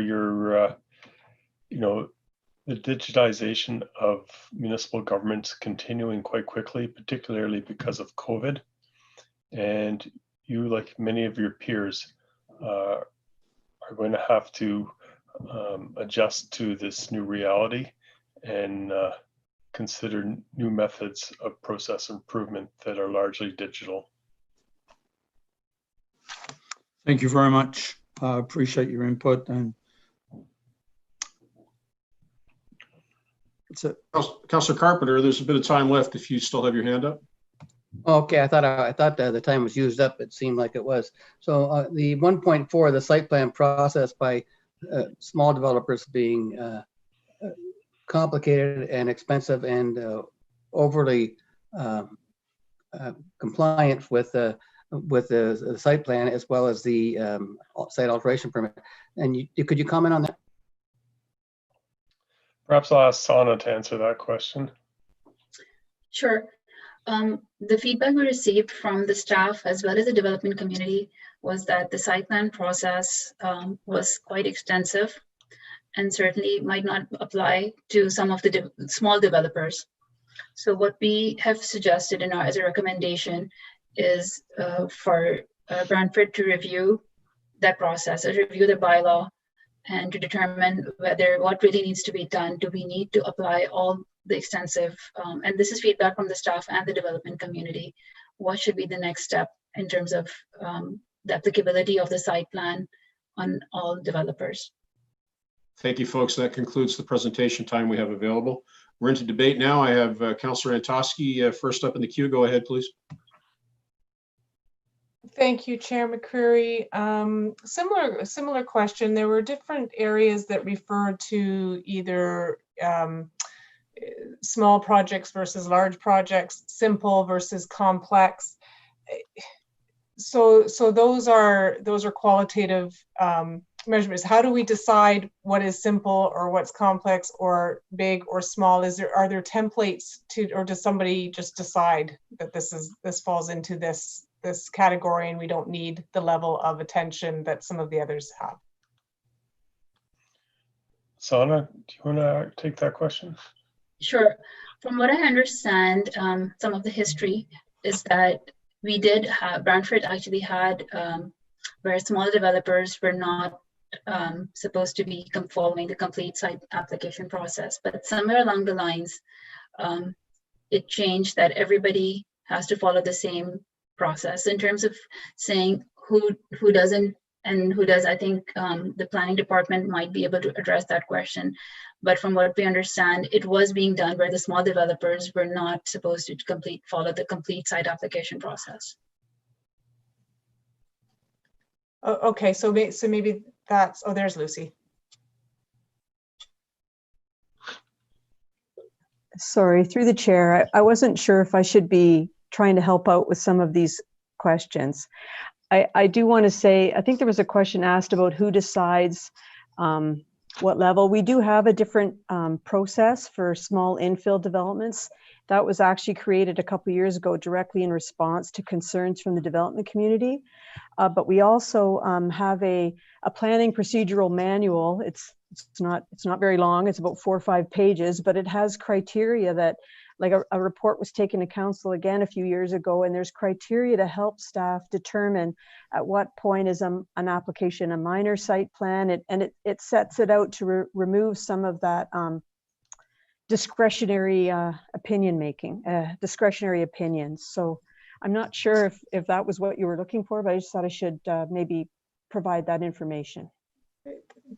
the digitization of municipal governments continuing quite quickly, particularly because of COVID. And you, like many of your peers, are going to have to adjust to this new reality and consider new methods of process improvement that are largely digital. Thank you very much. I appreciate your input, and that's it. Councillor Carpenter, there's a bit of time left if you still have your hand up. Okay, I thought the time was used up. It seemed like it was. So the 1.4, the site plan process by small developers being complicated and expensive and overly compliant with the site plan as well as the site alteration permit. And could you comment on that? Perhaps I'll ask Sana to answer that question. Sure. The feedback we received from the staff as well as the development community was that the site plan process was quite extensive and certainly might not apply to some of the small developers. So what we have suggested as a recommendation is for Brantford to review that process, review the bylaw, and to determine what really needs to be done. Do we need to apply all the extensive, and this is feedback from the staff and the development community, what should be the next step in terms of the applicability of the site plan on all developers? Thank you, folks. That concludes the presentation time we have available. We're into debate now. I have Councillor Antosky first up in the queue. Go ahead, please. Thank you, Chair McCreary. Similar question. There were different areas that referred to either small projects versus large projects, simple versus complex. So those are qualitative measurements. How do we decide what is simple or what's complex or big or small? Are there templates or does somebody just decide that this falls into this category and we don't need the level of attention that some of the others have? Sana, do you want to take that question? Sure. From what I understand, some of the history is that we did have, Brantford actually had where small developers were not supposed to be following the complete site application process, but somewhere along the lines, it changed that everybody has to follow the same process in terms of saying who doesn't and who does. I think the planning department might be able to address that question. But from what we understand, it was being done where the small developers were not supposed to follow the complete site application process. Okay, so maybe that's, oh, there's Lucy. Sorry, through the chair, I wasn't sure if I should be trying to help out with some of these questions. I do want to say, I think there was a question asked about who decides what level. We do have a different process for small infill developments. That was actually created a couple of years ago directly in response to concerns from the development community. But we also have a planning procedural manual. It's not very long. It's about 4 or 5 pages, but it has criteria that, like a report was taken to council again a few years ago, and there's criteria to help staff determine at what point is an application a minor site plan, and it sets it out to remove some of that discretionary opinion making, discretionary opinions. So I'm not sure if that was what you were looking for, but I just thought I should maybe provide that information.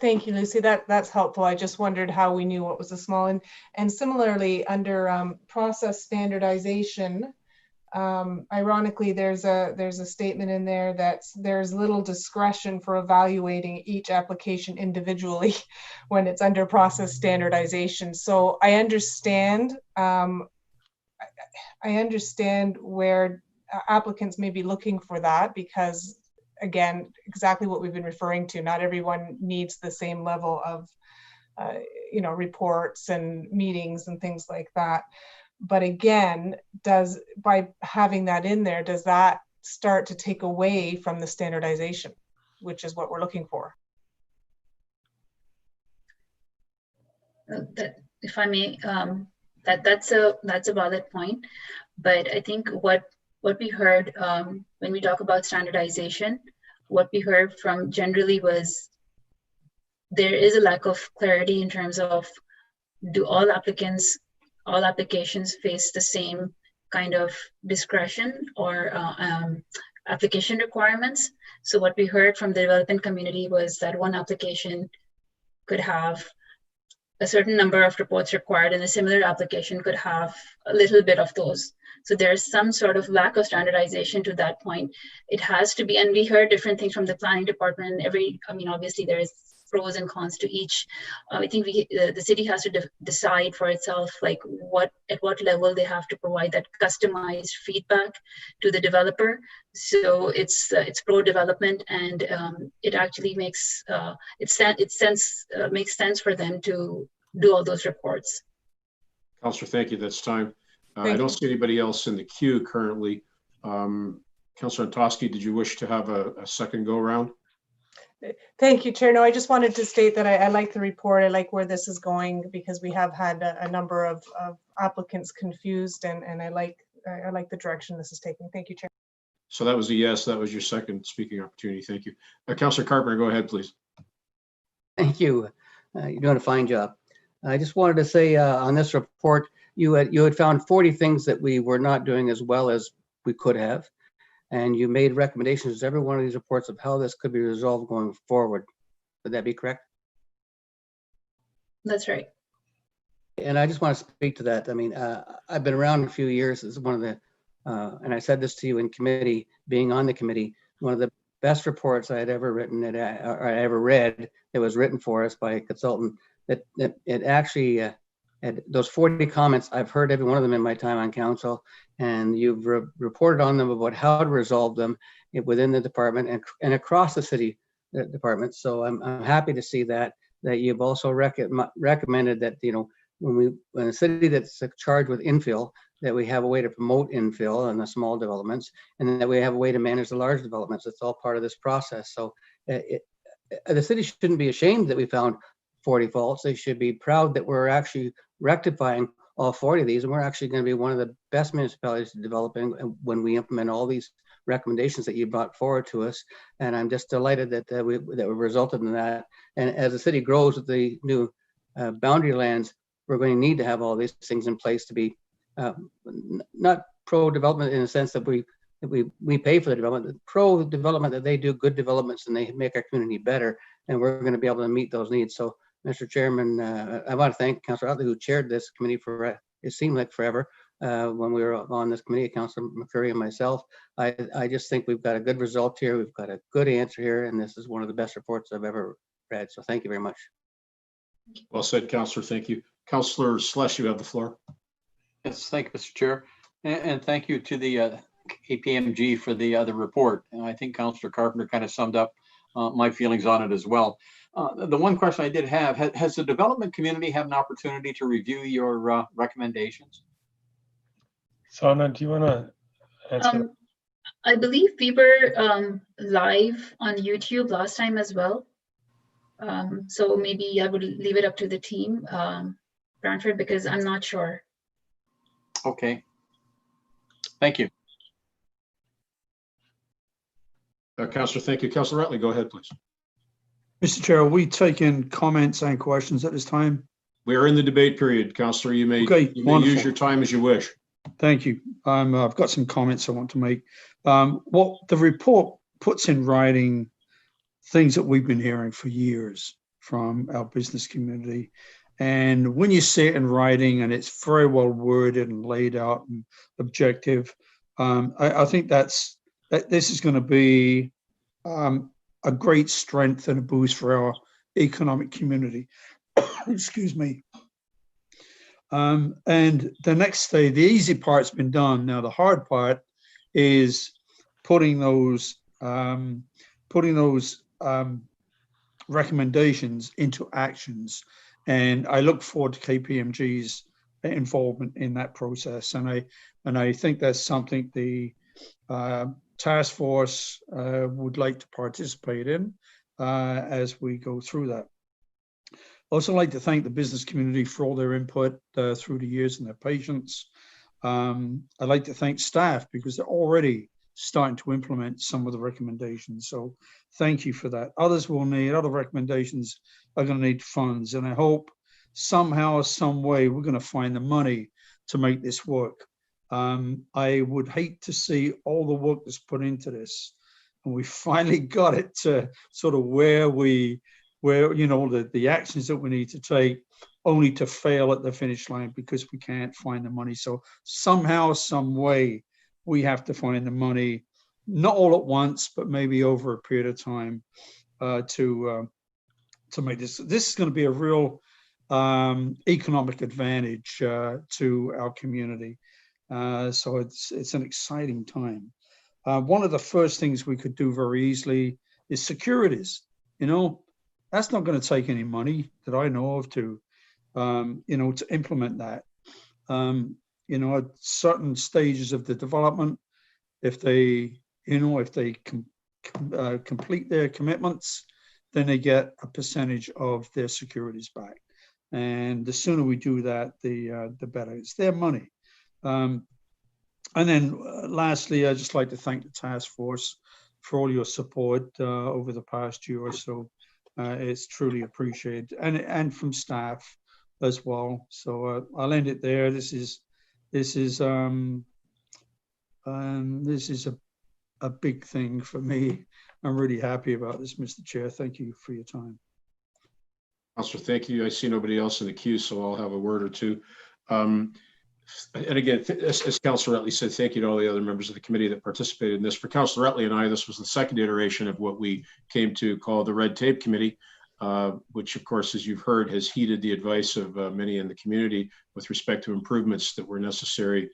Thank you, Lucy. That's helpful. I just wondered how we knew what was a small, and similarly under process standardization, ironically, there's a statement in there that there's little discretion for evaluating each application individually when it's under process standardization. So I understand where applicants may be looking for that, because again, exactly what we've been referring to, not everyone needs the same level of reports and meetings and things like that. But again, by having that in there, does that start to take away from the standardization, which is what we're looking for? If I may, that's a valid point. But I think what we heard when we talk about standardization, what we heard from generally was there is a lack of clarity in terms of, do all applications face the same kind of discretion or application requirements? So what we heard from the development community was that one application could have a certain number of reports required, and a similar application could have a little bit of those. So there's some sort of lack of standardization to that point. It has to be, and we heard different things from the planning department. Obviously there is pros and cons to each. I think the city has to decide for itself, like at what level they have to provide that customized feedback to the developer. So it's pro development, and it actually makes makes sense for them to do all those reports. Councillor, thank you. That's time. I Thank don't you. see anybody else in the queue currently. Councillor Antosky, did you wish to have a second go around? Thank you, Chair. No, I just wanted to state that I like the report. I like where this is going, because we have had a number of applicants confused, and I like the direction this is taking. Thank you, Chair. So that was a yes. That was your second speaking opportunity. Thank you. Councillor Carpenter, go ahead, please. Thank you. You're doing a fine job. I just wanted to say on this report, you had found 40 things that we were not doing as well as we could have. And you made recommendations to every one of these reports of how this could be resolved going forward. Would that be correct? That's right. And I just want to speak to that. I mean, I've been around a few years. This is one of the, and I said this to you in committee, being on the committee, one of the best reports I had ever written, or I ever read, that was written for us by a consultant, that it actually, and those 40 comments, I've heard every one of them in my time on council, and you've reported on them about how to resolve them within the department and across the city department. So I'm happy to see that you've also recommended that, when a city that's charged with infill, that we have a way to promote infill and the small developments, and that we have a way to manage the large developments. It's all part of this process. So the city shouldn't be ashamed that we found 40 faults. They should be proud that we're actually rectifying all 40 of these, and we're actually going to be one of the best municipalities developing when we implement all these recommendations that you brought forward to us. And I'm just delighted that we resulted in that. And as the city grows with the new boundary lands, we're going to need to have all these things in place to be not pro-development in the sense that we pay for the development, pro-development, that they do good developments and they make our community better, and we're going to be able to meet those needs. So, Mr. Chairman, I want to thank Councillor Utley, who chaired this committee for, it seemed like forever, when we were on this committee, Councillor McCurry and myself. I just think we've got a good result here. We've got a good answer here, and this is one of the best reports I've ever read. So thank you very much. Well said, Councillor. Thank you. Councillor Slush, you have the floor. Yes, thank you, Mr. Chair. And thank you to the KPMG for the report. And I think Councillor Carpenter kind of summed up my feelings on it as well. The one question I did have, has the development community had an opportunity to review your recommendations? Sana, do you want to answer? I believe we were live on YouTube last time as well. So maybe I would leave it up to the team, Brantford, because I'm not sure. Okay. Thank you. Councillor, thank you. Councillor Utley, go ahead, please. Mr. Chair, are we taking comments and questions at this time? We are in the debate period, Councillor. You may, use your time as you wish. Thank you. I've got some comments I want to make. What the report puts in writing, things that we've been hearing for years from our business community. And when you see it in writing and it's very well worded and laid out and objective, I think that this is going to be a great strength and a boost for our economic community. Excuse me. And the next stage, the easy part's been done. Now the hard part is putting those recommendations into actions. And I look forward to KPMG's involvement in that process. And I think that's something the task force would like to participate in as we go through that. I'd also like to thank the business community for all their input through the years and their patience. I'd like to thank staff because they're already starting to implement some of the recommendations. So thank you for that. Others will need, other recommendations are going to need funds. And I hope somehow, some way, we're going to find the money to make this work. I would hate to see all the work that's put into this, and we finally got it to sort of where you know, the actions that we need to take, only to fail at the finish line because we can't find the money. So somehow, some way, we have to find the money, not all at once, but maybe over a period of time to make this. This is going to be a real economic advantage to our community. So it's an exciting time. One of the first things we could do very easily is securities. You know, that's not going to take any money that I know of to, you know, to implement that. You know, at certain stages of the development, if they, you know, if they complete their commitments, then they get a percentage of their securities back. And the sooner we do that, the better. It's their money. And then lastly, I'd just like to thank the task force for all your support over the past year or so. It's truly appreciated, and from staff as well. So I'll end it there. This is a big thing for me. I'm really happy about this, Mr. Chair. Thank you for your time. Councillor, thank you. I see nobody else in the queue, so I'll have a word or two. And again, as Councillor Utley said, thank you to all the other members of the committee that participated in this. For Councillor Utley and I, this was the second iteration of what we came to call the Red Tape Committee, which of course, as you've heard, has heeded the advice of many in the community with respect to improvements that were necessary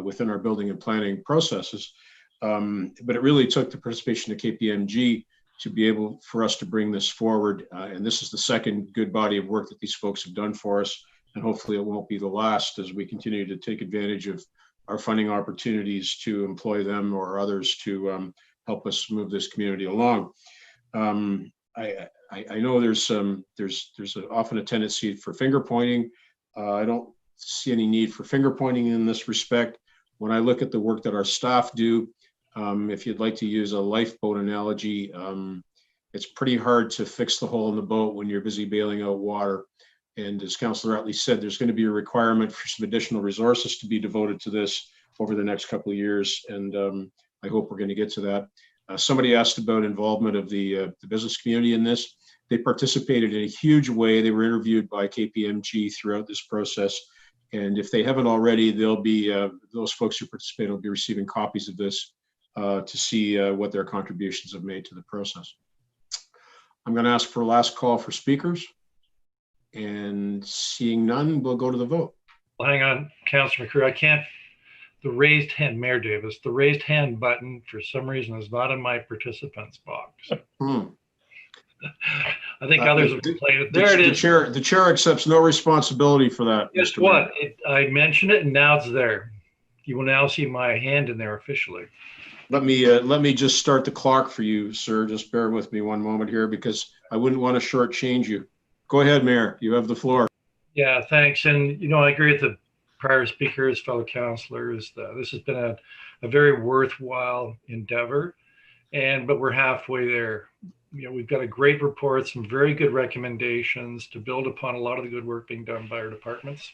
within our building and planning processes. But it really took the participation of KPMG to be able for us to bring this forward. And this is the second good body of work that these folks have done for us. And hopefully it won't be the last as we continue to take advantage of our funding opportunities to employ them or others to help us move this community along. I know there's often a tendency for finger pointing. I don't see any need for finger pointing in this respect. When I look at the work that our staff do, if you'd like to use a lifeboat analogy, it's pretty hard to fix the hole in the boat when you're busy bailing out water. And as Councillor Utley said, there's going to be a requirement for some additional resources to be devoted to this over the next couple of years. And I hope we're going to get to that. Somebody asked about involvement of the business community in this. They participated in a huge way. They were interviewed by KPMG throughout this process. And if they haven't already, they'll be, those folks who participate will be receiving copies of this to see what their contributions have made to the process. I'm going to ask for a last call for speakers. And seeing none, we'll go to the vote. Well, hang on, Councillor McCrew. I can't, the raised hand, Mayor Davis, the raised hand button for some reason is not in my participants box. I think others have played it. There it is. The chair accepts no responsibility for that. Guess Mr. what? Mayor. I mentioned it and now it's there. You will now see my hand in there officially. Let me just start the clock for you, sir. Just bear with me one moment here because I wouldn't want to shortchange you. Go ahead, Mayor. You have the floor. Yeah, thanks. And, you know, I agree with the prior speakers, fellow councillors. This has been a very worthwhile endeavor, but we're halfway there. You know, we've got a great report, some very good recommendations to build upon a lot of the good work being done by our departments.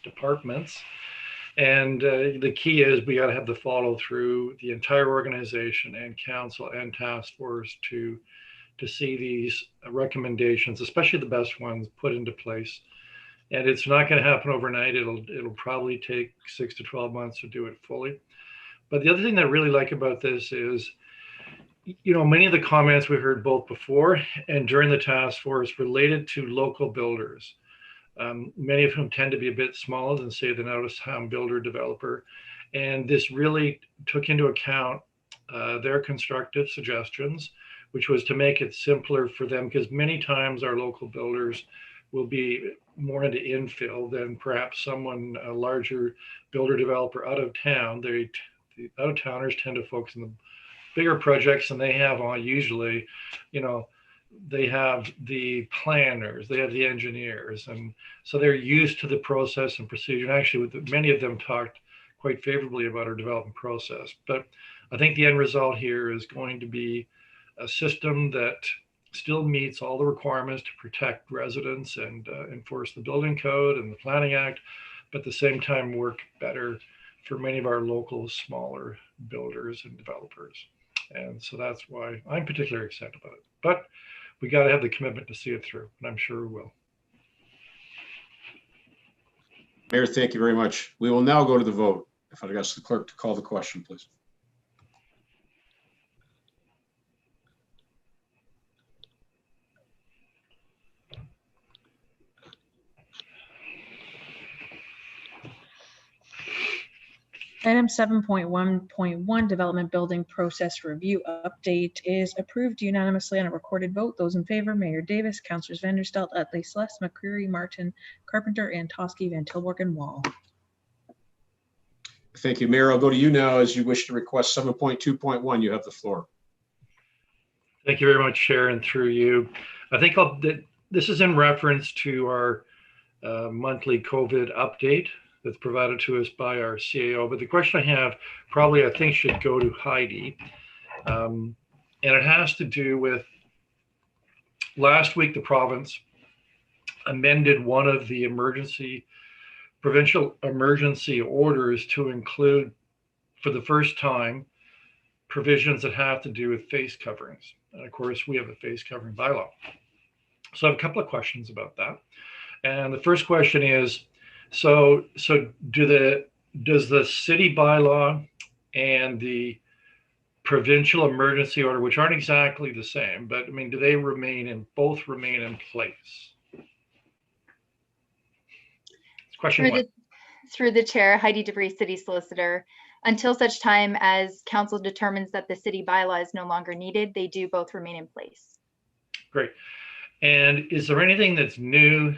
And the key is we got to have the follow through, the entire organization and council and task force to see these recommendations, especially the best ones, put into place. And it's not going to happen overnight. It'll probably take 6 to 12 months to do it fully. But the other thing that I really like about this is, you know, many of the comments we heard both before and during the task force related to local builders, many of whom tend to be a bit smaller than, say, the out-of-town builder developer. And this really took into account their constructive suggestions, which was to make it simpler for them, because many times our local builders will be more into infill than perhaps someone, a larger builder developer out of town. The out-of-towners tend to focus on the bigger projects, and they have usually, you know, they have the planners, they have the engineers, and so they're used to the process and procedure. And actually, many of them talked quite favorably about our development process. But I think the end result here is going to be a system that still meets all the requirements to protect residents and enforce the building code and the Planning Act, but at the same time work better for many of our local smaller builders and developers. And so that's why I'm particularly excited about it. But we got to have the commitment to see it through, and I'm sure we will. Mayor, thank you very much. We will now go to the vote. If I'd ask the clerk to call the question, please. Item 7.1.1 Development Building Process Review Update is approved unanimously on a recorded vote. Those in favor, Mayor Davis, Councillors Vanderstelt, Utley, Celeste, McCreary, Martin, Carpenter, and Toski, Van Tilburg, and Wall. Thank you, Mayor. I'll go to you now as you wish to request 7.2.1. You have the floor. Thank you very much, Chair, and through you. I think this is in reference to our monthly COVID update that's provided to us by our CAO. But the question I have probably, I think, should go to Heidi. And it has to do with last week, the province amended one of the provincial emergency orders to include, for the first time, provisions that have to do with face coverings. And of course, we have a face covering bylaw. So I have a couple of questions about that. And the first question is, so does the city bylaw and the provincial emergency order, which aren't exactly the same, but I mean, do they both remain in place? Question one. Through the chair, Heidi DeVries, City Solicitor. Until such time as council determines that the city bylaw is no longer needed, they do both remain in place. Great. And is there anything that's new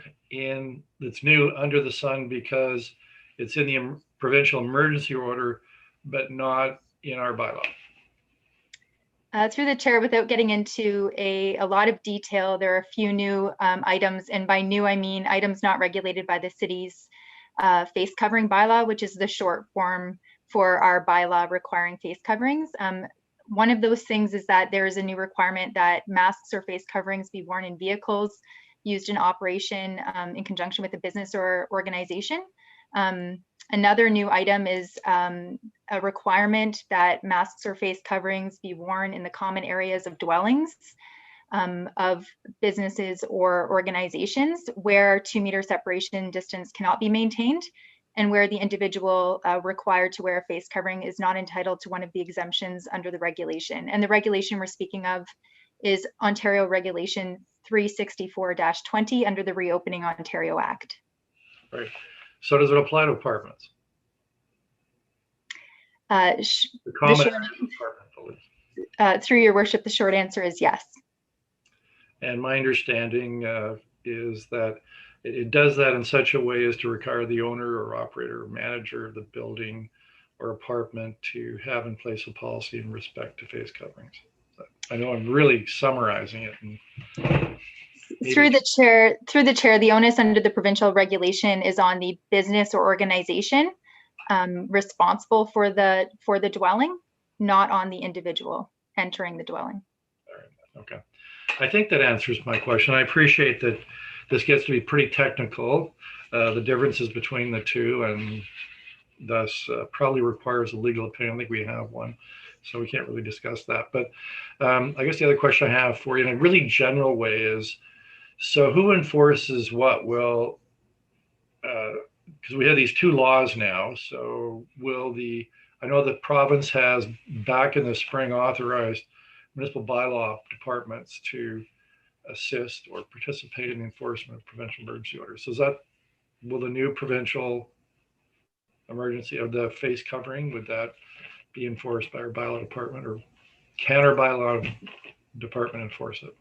under the sun because it's in the provincial emergency order, but not in our bylaw? Through the chair, without getting into a lot of detail, there are a few new items, and by new, I mean items not regulated by the city's face covering bylaw, which is the short form for our bylaw requiring face coverings. One of those things is that there is a new requirement that masks or face coverings be worn in vehicles used in operation in conjunction with a business or organization. Another new item is a requirement that masks or face coverings be worn in the common areas of dwellings of businesses or organizations where 2 meter separation distance cannot be maintained, and where the individual required to wear a face covering is not entitled to one of the exemptions under the regulation. And the regulation we're speaking of is Ontario Regulation 364-20 under the Reopening Ontario Act. Right. So does it apply to apartments? Through your worship, the short answer is yes. And my understanding is that it does that in such a way as to require the owner or operator or manager of the building or apartment to have in place a policy in respect to face coverings. I know I'm really summarizing it. And through the chair, the onus under the provincial regulation is on the business or organization responsible for the dwelling, not on the individual entering the dwelling. All right. Okay. I think that answers my question. I appreciate that this gets to be pretty technical, the differences between the two, and thus probably requires a legal opinion. I think we have one, so we can't really discuss that. But I guess the other question I have for you in a really general way is, so who enforces what? Well, because we have these two laws now, so I know the province has back in the spring authorized municipal bylaw departments to assist or participate in the enforcement of provincial emergency orders. So will the new provincial emergency of the face covering, would that be enforced by our bylaw department, or can our bylaw department enforce it?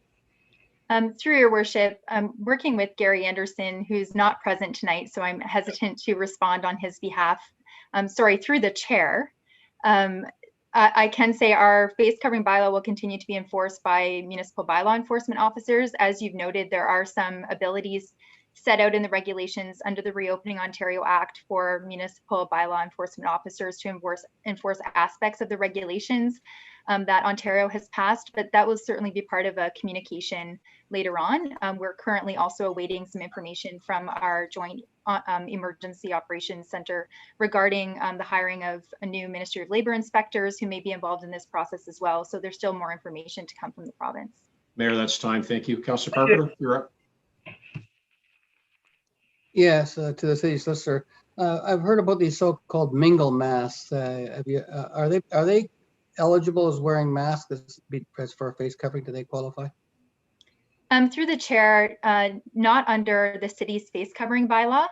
Through your worship, I'm working with Gary Anderson, who's not present tonight, so I'm hesitant to respond on his behalf. Sorry, through the chair. I can say our face covering bylaw will continue to be enforced by municipal bylaw enforcement officers. As you've noted, there are some abilities set out in the regulations under the Reopening Ontario Act for municipal bylaw enforcement officers to enforce aspects of the regulations that Ontario has passed, but that will certainly be part of a communication later on. We're currently also awaiting some information from our joint emergency operations center regarding the hiring of a new Ministry of Labour inspectors who may be involved in this process as well. So there's still more information to come from the province. Mayor, that's time. Thank you. Councilor Carpenter, you're up. Yes, to the city solicitor. I've heard about these so-called mingle masks. Are they eligible as wearing masks as for a face covering? Do they qualify? Through the chair, not under the city's face covering bylaw.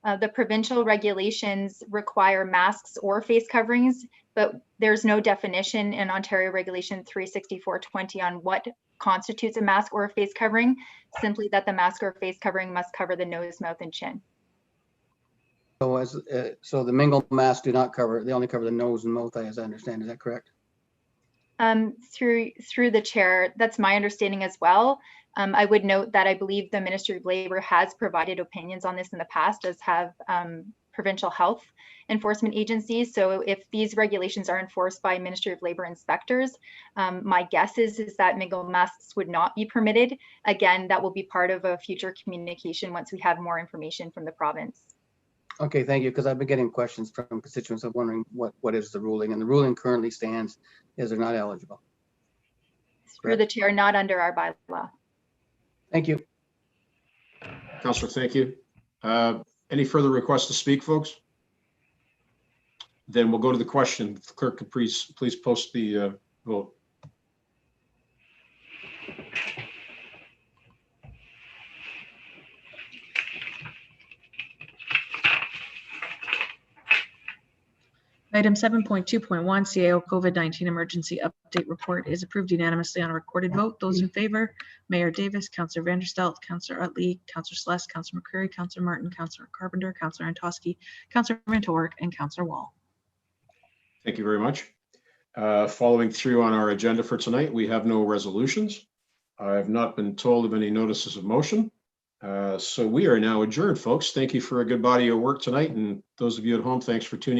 The provincial regulations require masks or face coverings, but there's no definition in Ontario Regulation 36420 on what constitutes a mask or a face covering, simply that the mask or face covering must cover the nose, mouth, and chin. So so the mingle masks do not cover, they only cover the nose and mouth, as I understand. Is that correct? Through the chair, that's my understanding as well. I would note that I believe the Ministry of Labour has provided opinions on this in the past, as have provincial health enforcement agencies. So if these regulations are enforced by Ministry of Labour inspectors, my guess is that mingle masks would not be permitted. Again, that will be part of a future communication once we have more information from the province. Okay, thank you, because I've been getting questions from constituents of wondering what is the ruling, and the ruling currently stands is they're not eligible. Through the chair, not under our bylaw. Thank you. Councilor, thank you. Any further requests to speak, folks? Then we'll go to the question. If the clerk could please post the vote. Item 7.2.1 CAO COVID-19 Emergency Update Report is approved unanimously on a recorded vote. Those in favor, Mayor Davis, Councillor Vanderstelt, Councillor Utley, Councillor Sless, Councillor McCreary, Councillor Martin, Councillor Carpenter, Councillor Antosky, Councillor Van Toork, and Councillor Wall. Thank you very much. Following through on our agenda for tonight, we have no resolutions. I have not been told of any notices of motion. So we are now adjourned, folks. Thank you for a good body of work tonight. And those of you at home, thanks for tuning in.